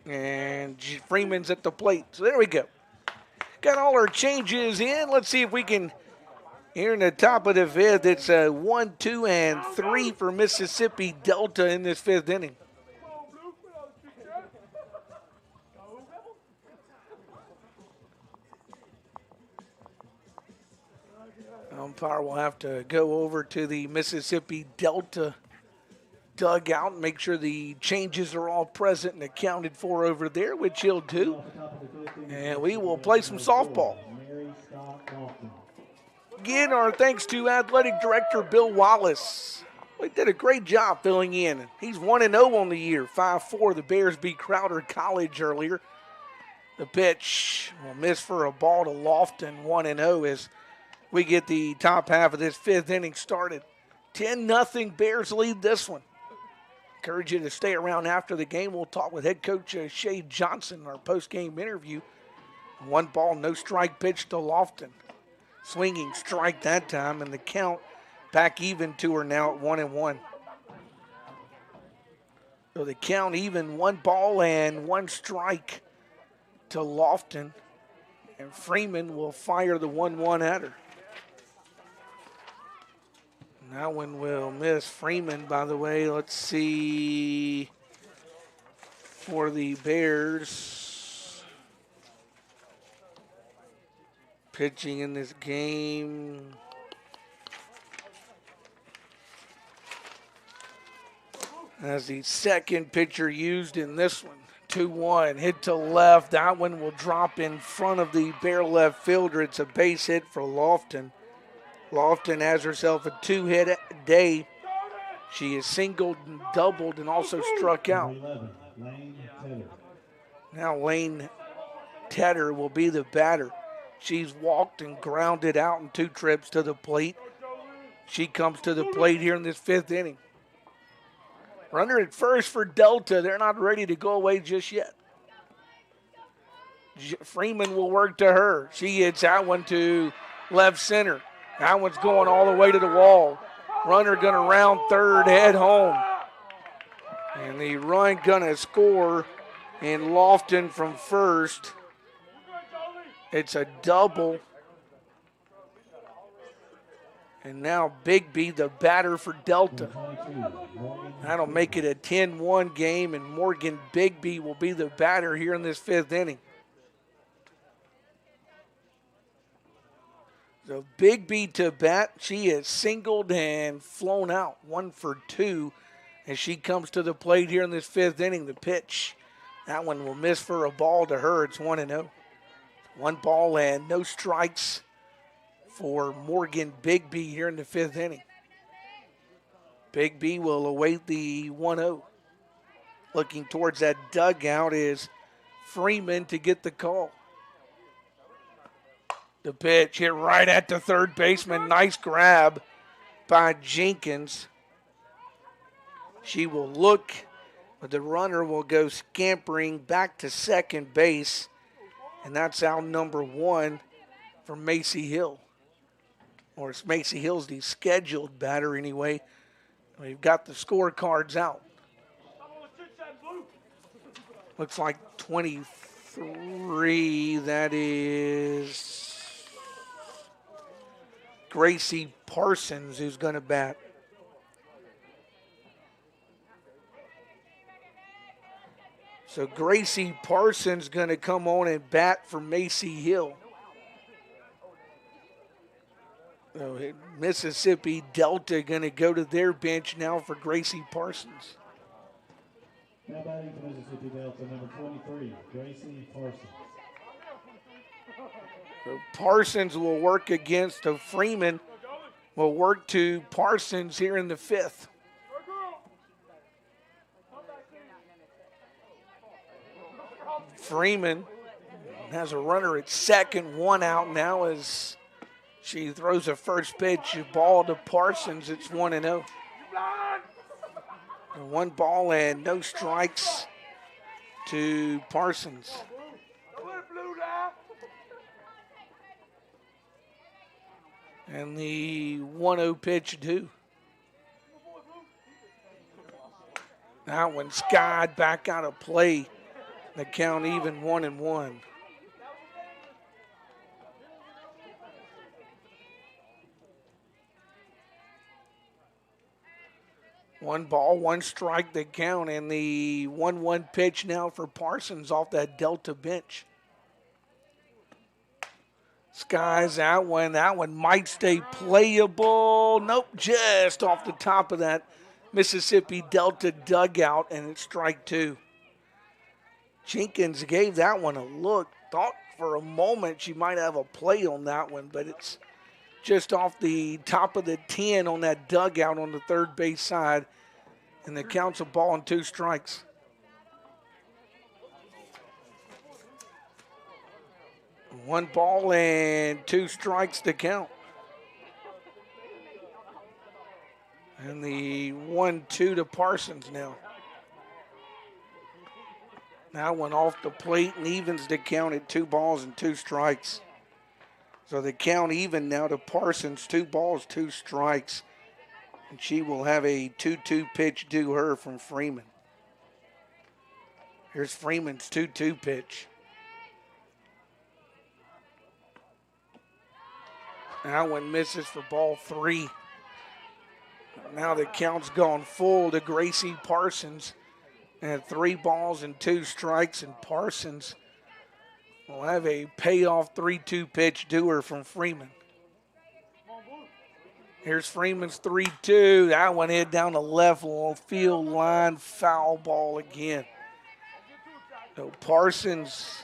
And Freeman's at the plate. So there we go. Got all our changes in. Let's see if we can, here in the top of the 5th, it's a 1, 2, and 3 for Mississippi Delta in this 5th inning. Umpire will have to go over to the Mississippi Delta dugout and make sure the changes are all present and accounted for over there, which he'll do. And we will play some softball. Again, our thanks to Athletic Director Bill Wallace. He did a great job filling in. He's 1-0 on the year, 5-4. The Bears beat Crowder College earlier. The pitch will miss for a ball to Lofton, 1-0 as we get the top half of this 5th inning started. 10-0 Bears lead this one. Encourage you to stay around after the game. We'll talk with head coach Shay Johnson in our post-game interview. 1 ball, no strike pitch to Lofton. Swinging strike that time, and the count back even to her now at 1-1. So the count even, 1 ball and 1 strike to Lofton. And Freeman will fire the 1-1 at her. That one will miss. Freeman, by the way, let's see, for the Bears. Pitching in this game. As the second pitcher used in this one. 2-1, hit to left. That one will drop in front of the Bear left fielder. It's a base hit for Lofton. Lofton has herself a 2-hit day. She is singled and doubled and also struck out. Now Lane Tedder will be the batter. She's walked and grounded out in 2 trips to the plate. She comes to the plate here in this 5th inning. Runner at first for Delta. They're not ready to go away just yet. Freeman will work to her. She hits that one to left center. That one's going all the way to the wall. Runner going to round third, head home. And the run going to score in Lofton from first. It's a double. And now Bigby, the batter for Delta. That'll make it a 10-1 game, and Morgan Bigby will be the batter here in this 5th inning. So Bigby to bat. She is singled and flown out, 1 for 2, as she comes to the plate here in this 5th inning. The pitch, that one will miss for a ball to her. It's 1-0. 1 ball and no strikes for Morgan Bigby here in the 5th inning. Bigby will await the 1-0. Looking towards that dugout is Freeman to get the call. The pitch hit right at the third baseman. Nice grab by Jenkins. She will look, but the runner will go scampering back to second base. And that's out number 1 for Macy Hill. Or it's Macy Hill's the scheduled batter anyway. We've got the scorecards out. Looks like 23. That is Gracie Parsons who's going to bat. So Gracie Parsons going to come on and bat for Macy Hill. So Mississippi Delta going to go to their bench now for Gracie Parsons. Now batting for Mississippi Delta, number 23, Gracie Parsons. So Parsons will work against Freeman. Will work to Parsons here in the 5th. Freeman has a runner at second, one out now as she throws a first pitch ball to Parsons. It's 1-0. One ball and no strikes to Parsons. And the 1-0 pitch due. That one skied back out of play. The count even 1-1. One ball, one strike the count, and the 1-1 pitch now for Parsons off that Delta bench. Skies that one. That one might stay playable. Nope, just off the top of that Mississippi Delta dugout, and it's strike two. Jenkins gave that one a look. Thought for a moment she might have a play on that one, but it's just off the top of the 10 on that dugout on the third base side, and the count's a ball and two strikes. One ball and two strikes to count. And the 1-2 to Parsons now. That one off the plate and evens the count at 2 balls and 2 strikes. So the count even now to Parsons, 2 balls, 2 strikes. And she will have a 2-2 pitch due her from Freeman. Here's Freeman's 2-2 pitch. That one misses for ball 3. Now the count's gone full to Gracie Parsons. And 3 balls and 2 strikes, and Parsons will have a payoff 3-2 pitch due her from Freeman. Here's Freeman's 3-2. That one hit down the left field line, foul ball again. So Parsons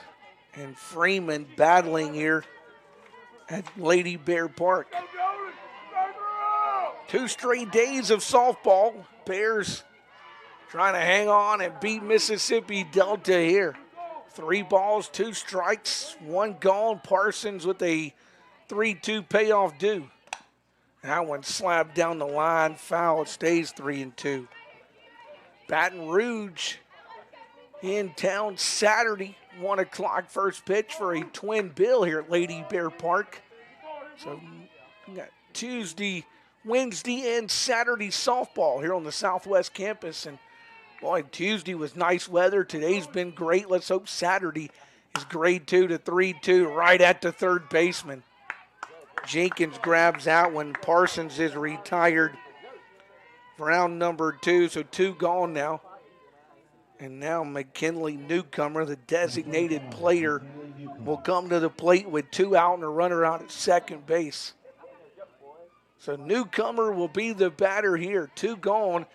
and Freeman battling here at Lady Bear Park. 2 straight days of softball. Bears trying to hang on and beat Mississippi Delta here. 3 balls, 2 strikes, 1 gone. Parsons with a 3-2 payoff due. That one slapped down the line, foul. It stays 3-2. Baton Rouge in town Saturday, 1 o'clock first pitch for a twin bill here at Lady Bear Park. So we got Tuesday, Wednesday, and Saturday softball here on the Southwest campus. And boy, Tuesday was nice weather. Today's been great. Let's hope Saturday is grade 2 to 3-2 right at the third baseman. Jenkins grabs that one. Parsons is retired for round number 2, so 2 gone now. And now McKinley Newcomer, the designated player, will come to the plate with 2 out and a runner out at second base. So Newcomer will be the batter here. 2 gone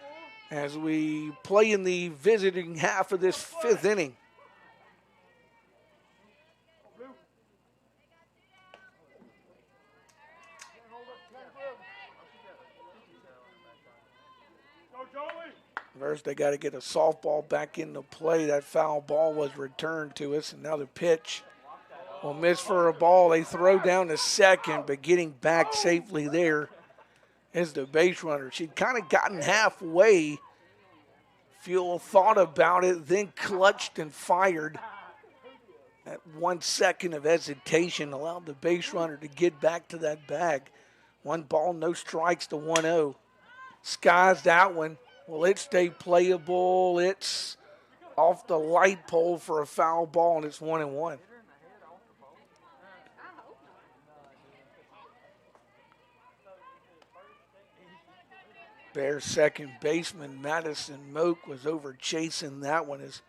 as we play in the visiting half of this 5th inning. First, they got to get a softball back into play. That foul ball was returned to us. Another pitch will miss for a ball. They throw down to second, but getting back safely there is the base runner. She'd kind of gotten halfway. Fuel thought about it, then clutched and fired. That 1 second of hesitation allowed the base runner to get back to that bag. 1 ball, no strikes to 1-0. Skies that one. Will it stay playable? It's off the light pole for a foul ball, and it's 1-1. Bears second baseman Madison Moak was over chasing that one as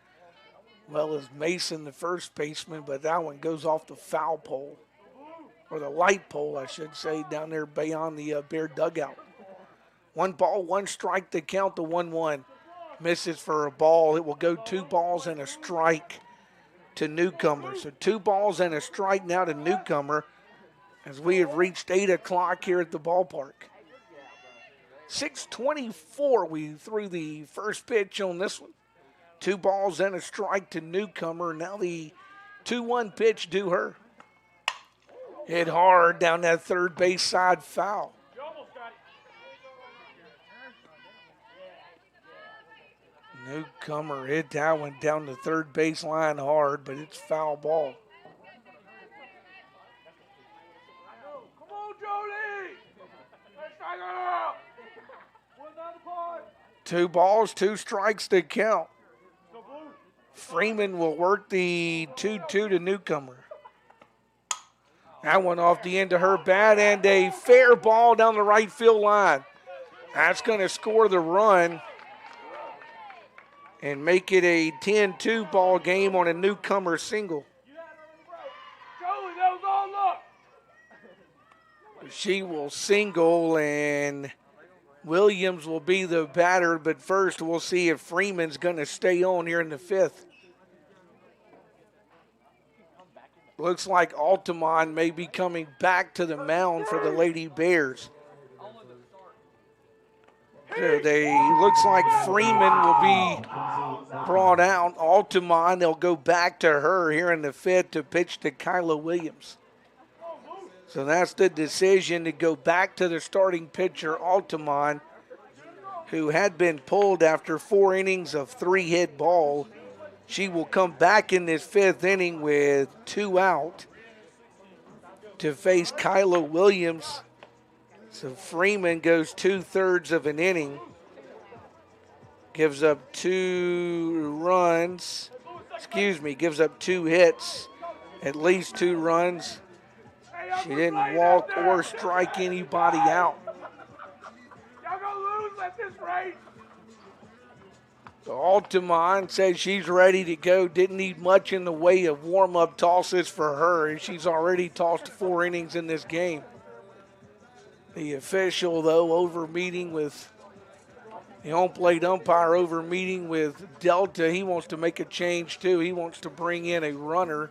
well as Mason, the first baseman, but that one goes off the foul pole, or the light pole, I should say, down there beyond the Bear dugout. 1 ball, 1 strike to count the 1-1. Misses for a ball. It will go 2 balls and a strike to Newcomer. So 2 balls and a strike now to Newcomer as we have reached 8 o'clock here at the ballpark. 6:24 we threw the first pitch on this one. 2 balls and a strike to Newcomer. Now the 2-1 pitch to her. Hit hard down that third base side, foul. Newcomer hit that one down the third base line hard, but it's foul ball. Come on, Jody! Let's strike it out! 2 balls, 2 strikes to count. Freeman will work the 2-2 to Newcomer. That one off the end of her bat, and a fair ball down the right field line. That's going to score the run and make it a 10-2 ball game on a Newcomer single. Joey, that was all luck! She will single, and Williams will be the batter, but first we'll see if Freeman's going to stay on here in the 5th. Looks like Altamont may be coming back to the mound for the Lady Bears. Looks like Freeman will be brought out. Altamont, they'll go back to her here in the 5th to pitch to Kyla Williams. So that's the decision, to go back to the starting pitcher, Altamont, who had been pulled after 4 innings of 3-hit ball. She will come back in this 5th inning with 2 out to face Kyla Williams. So Freeman goes 2/3 of an inning, gives up 2 hits, at least 2 runs. She didn't walk or strike anybody out. Y'all gonna lose at this rate! So Altamont says she's ready to go. Didn't need much in the way of warm-up tosses for her, and she's already tossed 4 innings in this game. The official, though, over meeting with the home plate umpire, over meeting with Delta. He wants to make a change, too. He wants to bring in a runner.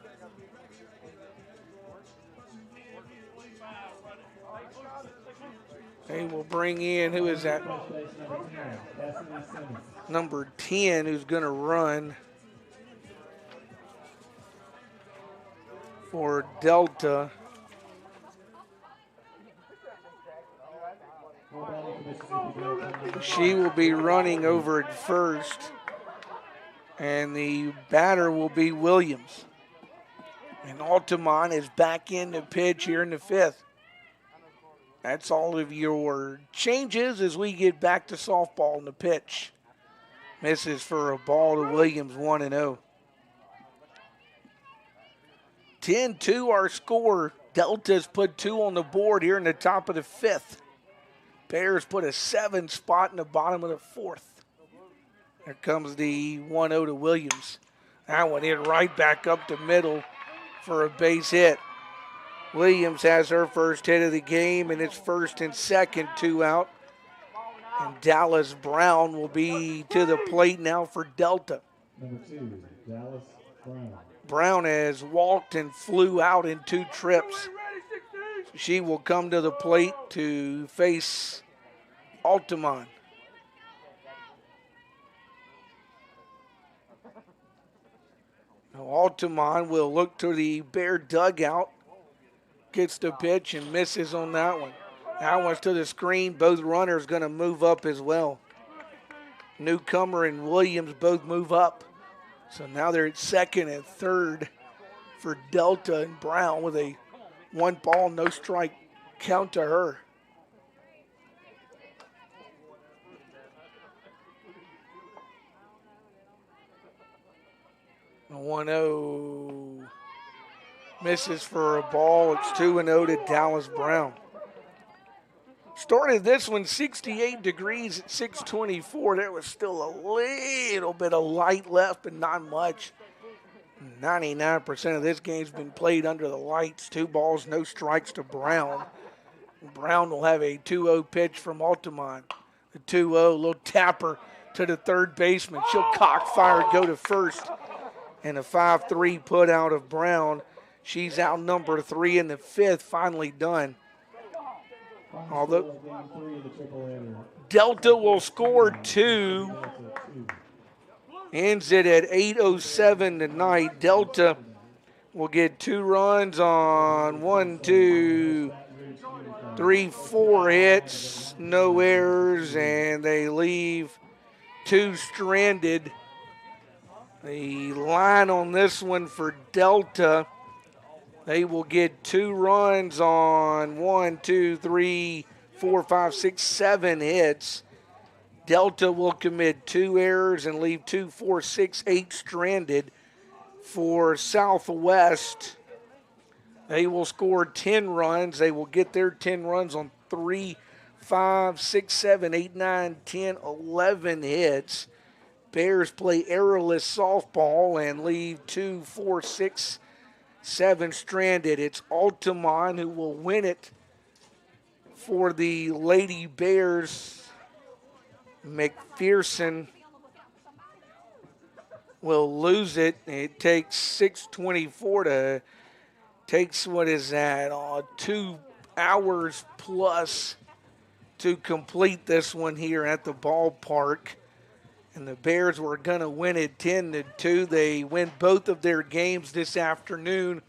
They will bring in, who is that? Number 10, who's going to run for Delta. She will be running over at first, and the batter will be Williams. And Altamont is back in the pitch here in the 5th. That's all of your changes as we get back to softball in the pitch. Misses for a ball to Williams, 1-0. 10-2 our score. Delta's put 2 on the board here in the top of the 5th. Bears put a 7 spot in the bottom of the 4th. Here comes the 1-0 to Williams. That one hit right back up the middle for a base hit. Williams has her first hit of the game, and it's first and second, 2 out. And Dallas Brown will be to the plate now for Delta. Number 2, Dallas Brown. Brown has walked and flew out in 2 trips. She will come to the plate to face Altamont. Now Altamont will look to the Bear dugout. Gets the pitch and misses on that one. That one's to the screen. Both runners going to move up as well. Newcomer and Williams both move up. So now they're at second and third for Delta, and Brown with a 1 ball, no strike count to her. A 1-0 misses for a ball. It's 2-0 to Dallas Brown. Started this one 68 degrees at 6:24. There was still a little bit of light left, but not much. 99% of this game's been played under the lights. 2 balls, no strikes to Brown. Brown will have a 2-0 pitch from Altamont. The 2-0, little tapper to the third baseman. She'll cockfire, go to first. And a 5-3 put out of Brown. She's out number 3 in the 5th, finally done. Although Delta will score 2 Ends it at 8:07 tonight. Delta will get 2 runs on 1, 2, 3, 4 hits, no errors, and they leave 2 stranded. The line on this one for Delta, they will get 2 runs on 1, 2, 3, 4, 5, 6, 7 hits. Delta will commit 2 errors and leave 2, 4, 6, 8 stranded. For Southwest, they will score 10 runs. They will get their 10 runs on 3, 5, 6, 7, 8, 9, 10, 11 hits. Bears play errorless softball and leave 2, 4, 6, 7 stranded. It's Altamont who will win it for the Lady Bears. McPherson will lose it. It takes 6:24 to takes 2 hours plus to complete this one here at the ballpark. And the Bears were going to win it 10-2. They win both of their games this afternoon,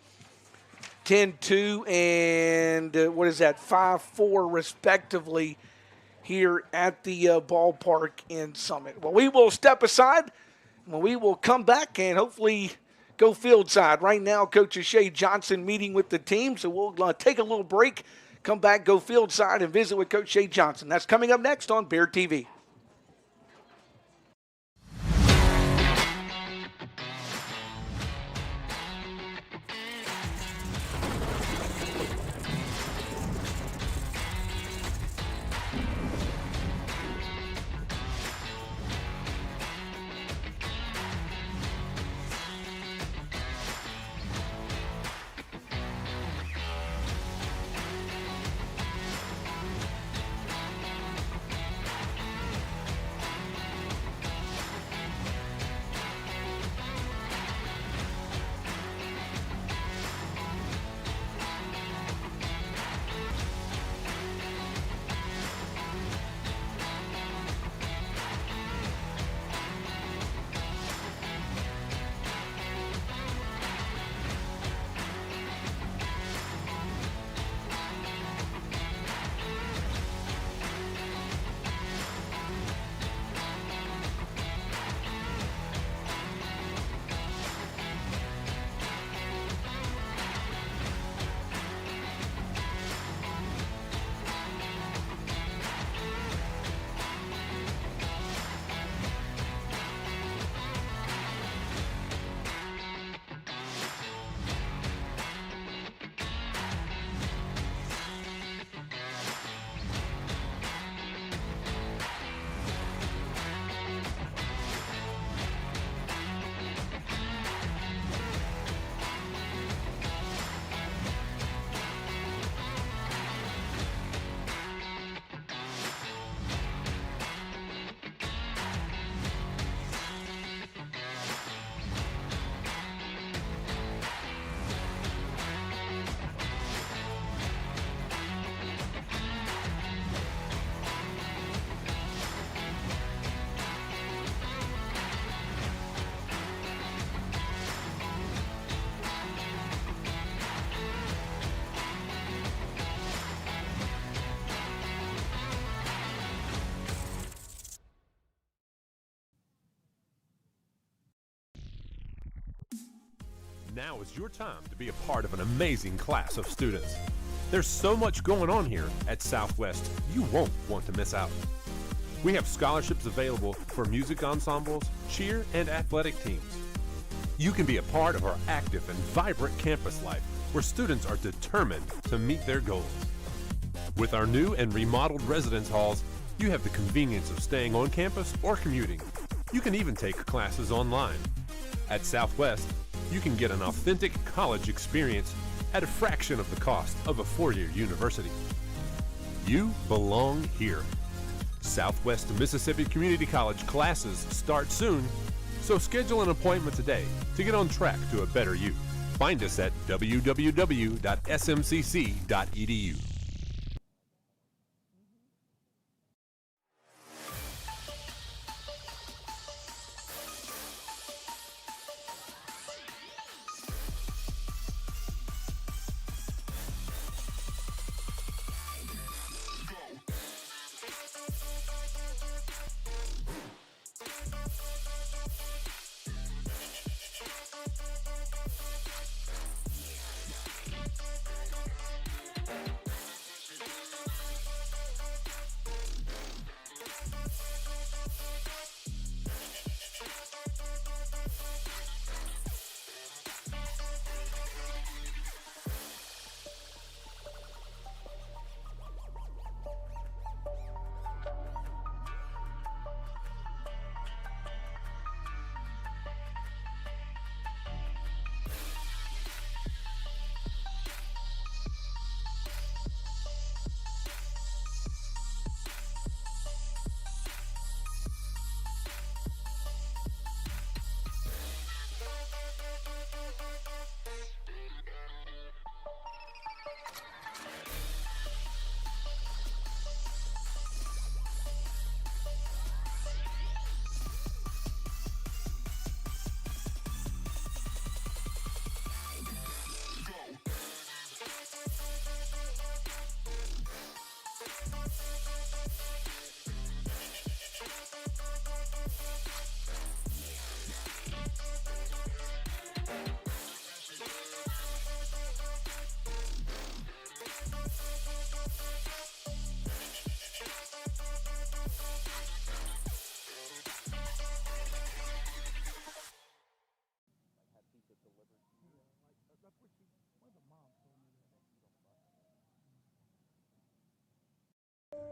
10-2 and 5-4 respectively here at the ballpark in Summit. Well, we will step aside. We will come back and hopefully go field side. Right now, Coach Shea Johnson meeting with the team, so we'll take a little break, come back, go field side, and visit with Coach Shea Johnson. That's coming up next on Bear TV. Now is your time to be a part of an amazing class of students. There's so much going on here at Southwest, you won't want to miss out. We have scholarships available for music ensembles, cheer, and athletic teams. You can be a part of our active and vibrant campus life where students are determined to meet their goals. With our new and remodeled residence halls, you have the convenience of staying on campus or commuting. You can even take classes online. At Southwest, you can get an authentic college experience at a fraction of the cost of a four-year university. You belong here. Southwest Mississippi Community College classes start soon, so schedule an appointment today to get on track to a better you. Find us at www.smcc.edu.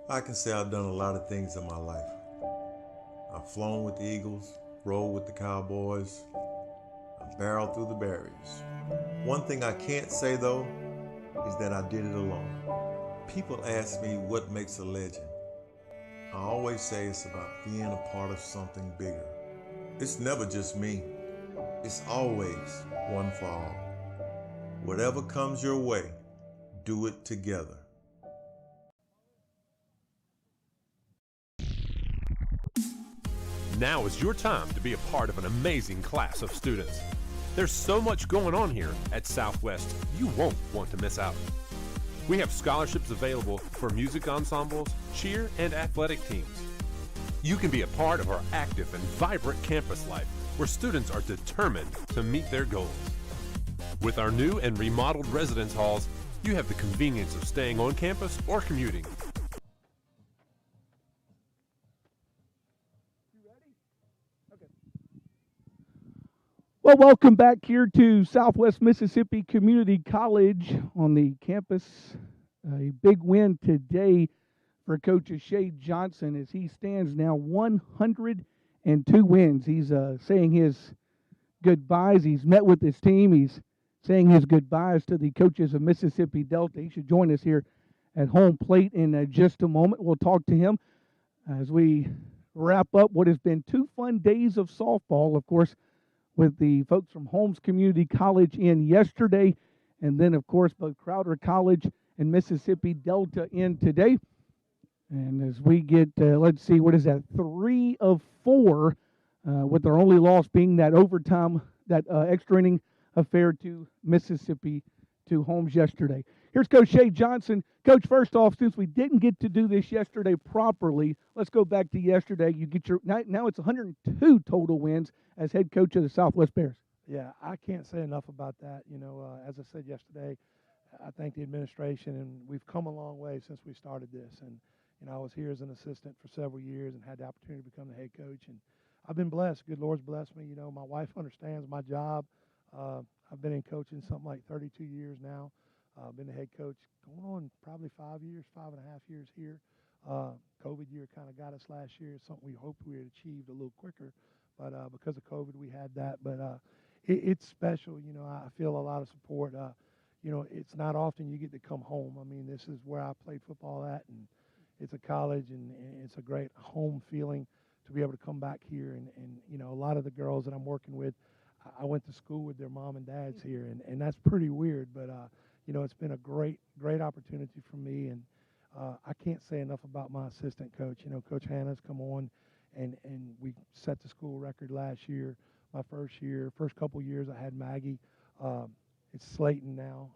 I can say I've done a lot of things in my life. I've flown with the Eagles, rode with the Cowboys, I've barreled through the barriers. One thing I can't say though is that I did it alone. People ask me what makes a legend. I always say it's about being a part of something bigger. It's never just me. It's always one for all. Whatever comes your way, do it together. Now is your time to be a part of an amazing class of students. There's so much going on here at Southwest, you won't want to miss out. We have scholarships available for music ensembles, cheer, and athletic teams. You can be a part of our active and vibrant campus life where students are determined to meet their goals. With our new and remodeled residence halls, you have the convenience of staying on campus or commuting. Well, welcome back here to Southwest Mississippi Community College on the campus. A big win today for Coach Shea Johnson as he stands now 102 wins. He's saying his goodbyes. He's met with his team. He's saying his goodbyes to the coaches of Mississippi Delta. He should join us here at home plate in just a moment. We'll talk to him as we wrap up what has been 2 fun days of softball, of course, with the folks from Holmes Community College in yesterday, and then, of course, both Crowder College and Mississippi Delta in today. And as we get, let's see, what is that, 3 of 4, with their only loss being that overtime, that extra inning affair to Mississippi, to Holmes yesterday. Here's Coach Shea Johnson. Coach, first off, since we didn't get to do this yesterday properly, let's go back to yesterday. You get your now it's 102 total wins as head coach of the Southwest Bears. Yeah, I can't say enough about that. As I said yesterday, I thank the administration, and we've come a long way since we started this. And I was here as an assistant for several years and had the opportunity to become the head coach. And I've been blessed. Good Lord's blessed me. My wife understands my job. I've been in coaching something like 32 years now. I've been the head coach going on probably 5 years, 5.5 years here. COVID year kind of got us last year. It's something we hoped we had achieved a little quicker. But because of COVID, we had that. But it's special. I feel a lot of support. It's not often you get to come home. I mean, this is where I played football at, and it's a college, and it's a great home feeling to be able to come back here. And a lot of the girls that I'm working with, I went to school with their mom and dads here, and that's pretty weird. But it's been a great opportunity for me, and I can't say enough about my assistant coach. Coach Hannah's come on, and we set the school record last year. My first couple years, I had Maggie. It's Slayton now.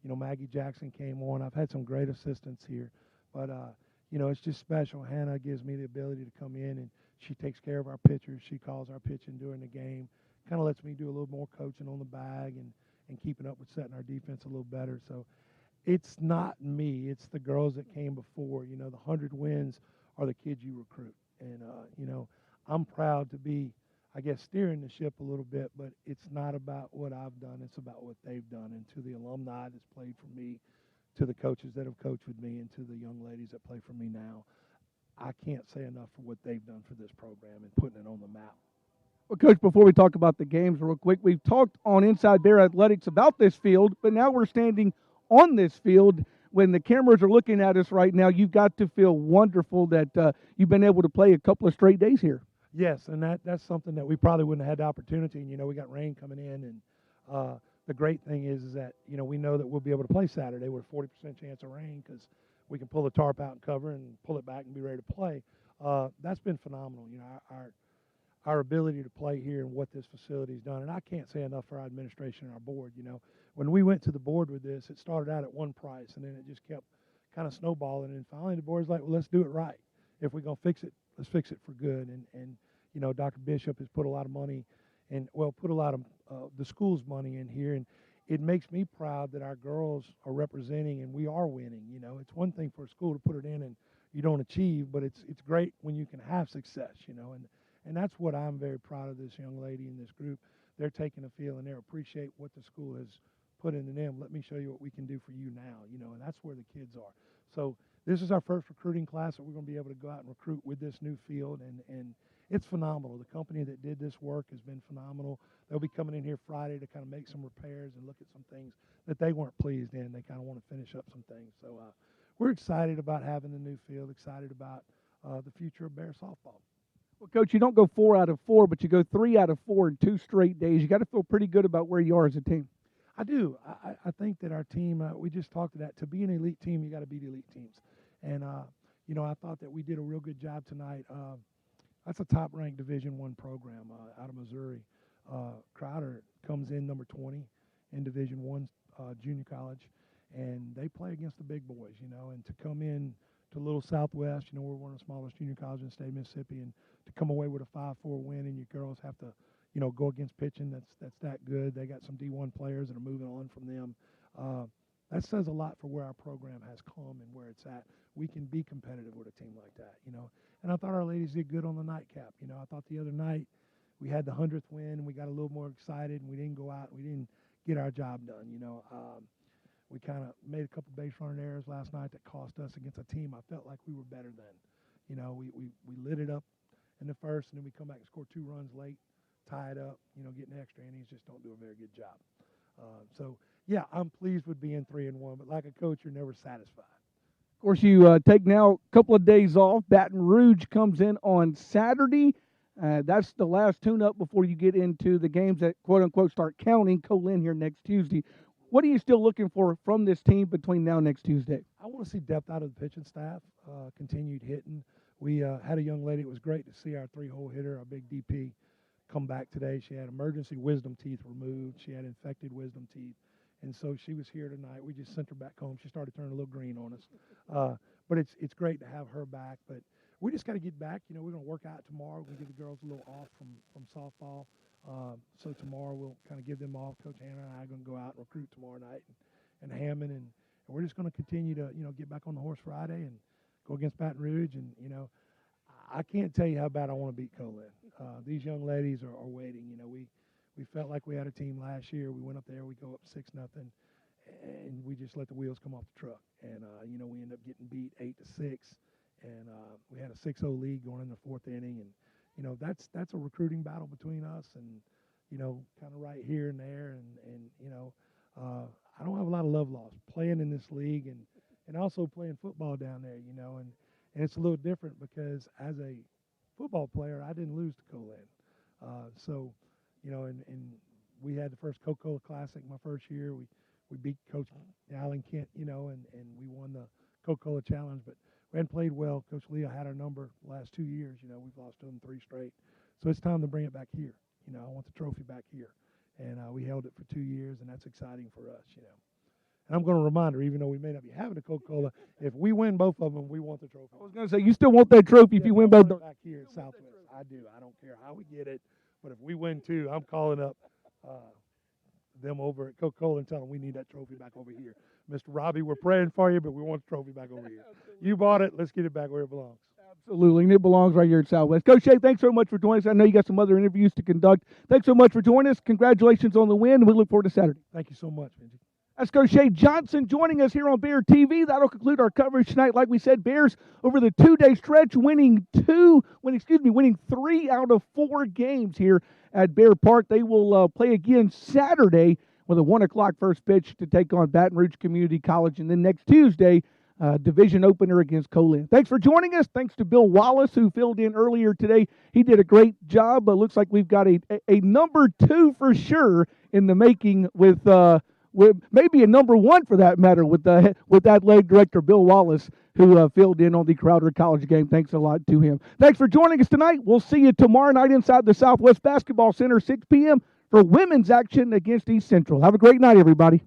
Maggie Jackson came on. I've had some great assistants here, but it's just special. Hannah gives me the ability to come in, and she takes care of our pitchers. She calls our pitching during the game. Kind of lets me do a little more coaching on the bag and keeping up with setting our defense a little better. So it's not me. It's the girls that came before. The 100 wins are the kids you recruit. And, I'm proud to be, I guess, steering the ship a little bit, but it's not about what I've done. It's about what they've done. And to the alumni that's played for me, to the coaches that have coached with me, and to the young ladies that play for me now, I can't say enough for what they've done for this program and putting it on the map. Well, Coach, before we talk about the games real quick, we've talked on Inside Bear Athletics about this field, but now we're standing on this field. When the cameras are looking at us right now, you've got to feel wonderful that you've been able to play a couple of straight days here. Yes, and that's something that we probably wouldn't have had the opportunity. And, we got rain coming in, and the great thing is that, we know that we'll be able to play Saturday with a 40% chance of rain because we can pull the tarp out and cover and pull it back and be ready to play. That's been phenomenal. Our ability to play here and what this facility's done. And I can't say enough for our administration and our board. When we went to the board with this, it started out at one price, and then it just kept kind of snowballing. And finally the board's like, well, let's do it right. If we're going to fix it, let's fix it for good. And Dr. Bishop has put a lot of money put a lot of the school's money in here. And it makes me proud that our girls are representing and we are winning. It's one thing for a school to put it in and you don't achieve, but it's great when you can have success, And that's what I'm very proud of this young lady and this group. They're taking a feel and they appreciate what the school has put into them. Let me show you what we can do for you now, and that's where the kids are. So this is our first recruiting class that we're going to be able to go out and recruit with this new field, and it's phenomenal. The company that did this work has been phenomenal. They'll be coming in here Friday to kind of make some repairs and look at some things that they weren't pleased in. They kind of want to finish up some things. So we're excited about having the new field, excited about the future of Bear softball. Well, Coach, you don't go 4 out of 4, but you go 3 out of 4 in 2 straight days. You got to feel pretty good about where you are as a team. I do. I think that our team, we just talked to that. To be an elite team, you got to beat elite teams. And, you know, I thought that we did a real good job tonight. That's a top-ranked Division I program out of Missouri. Crowder comes in number 20 in Division I junior college, and they play against the big boys, you know, and to come in to Little Southwest, you know, we're one of the smallest junior colleges in the state of Mississippi, and to come away with a 5-4 win, and your girls have to, you know, go against pitching that's that good. They got some D1 players that are moving on from them. That says a lot for where our program has come and where it's at. We can be competitive with a team like that, you know. And I thought our ladies did good on the nightcap. You know, I thought the other night we had the 100th win, and we got a little more excited, and we didn't go out, we didn't get our job done, you know. We kind of made a couple base running errors last night that cost us against a team I felt like we were better than. You know, we lit it up in the first, and then we come back and score 2 runs late, tie it up, you know, getting extra innings, just don't do a very good job. So, yeah, I'm pleased with being 3-1, but like a coach, you're never satisfied. Of course, you take now a couple of days off. Baton Rouge comes in on Saturday. That's the last tune-up before you get into the games that, quote-unquote, start counting. Colin here next Tuesday. What are you still looking for from this team between now and next Tuesday? I want to see depth out of the pitching staff, continued hitting. We had a young lady. It was great to see our 3-hole hitter, our big DP, come back today. She had emergency wisdom teeth removed. She had infected wisdom teeth. And so she was here tonight. We just sent her back home. She started turning a little green on us. But it's great to have her back. But we just got to get back. You know, we're going to work out tomorrow. We're going to give the girls a little off from softball. So tomorrow we'll kind of give them off. Coach Hannah and I are going to go out and recruit tomorrow night and Hammond. And we're just going to continue to, you know, get back on the horse Friday and go against Baton Rouge. And, you know, I can't tell you how bad I want to beat Colin. These young ladies are waiting. You know, we felt like we had a team last year. We went up there, we go up 6-0, and we just let the wheels come off the truck. And, you know, we ended up getting beat 8-6, and we had a 6-0 lead going in the 4th inning. And, you know, that's a recruiting battle between us and, you know, kind of right here and there. And you know, I don't have a lot of love lost playing in this league and also playing football down there, you know. And it's a little different because as a football player, I didn't lose to Colin. So, you know, and we had the first Coca-Cola Classic my first year. We beat Coach Allen Kent, you know, and we won the Coca-Cola Challenge. But we hadn't played well. Coach Leah had our number the last 2 years. You know, we've lost to them 3 straight. So it's time to bring it back here. You know, I want the trophy back here. And we held it for 2 years, and that's exciting for us, you know. And I'm going to remind her, even though we may not be having a Coca-Cola, if we win both of them, we want the trophy. I was going to say, you still want that trophy if you win both. Back here at Southwest. I do. I don't care how we get it. But if we win 2, I'm calling up them over at Coca-Cola and telling them we need that trophy back over here. Mr. Robbie, we're praying for you, but we want the trophy back over here. You bought it. Let's get it back where it belongs. Absolutely, and it belongs right here at Southwest. Coach Shea, thanks so much for joining us. I know you got some other interviews to conduct. Thanks so much for joining us. Congratulations on the win. We look forward to Saturday. Thank you so much, Benji. That's Coach Shea Johnson joining us here on Bear TV. That'll conclude our coverage tonight. Like we said, Bears over the 2-day stretch winning 3 out of 4 games here at Bear Park. They will play again Saturday with a 1 o'clock first pitch to take on Baton Rouge Community College, and then next Tuesday, division opener against Colin. Thanks for joining us. Thanks to Bill Wallace, who filled in earlier today. He did a great job. Looks like we've got a number 2 for sure in the making with maybe a number 1 for that matter with athletic director Bill Wallace, who filled in on the Crowder College game. Thanks a lot to him. Thanks for joining us tonight. We'll see you tomorrow night inside the Southwest Basketball Center, 6 p.m. for women's action against East Central. Have a great night, everybody.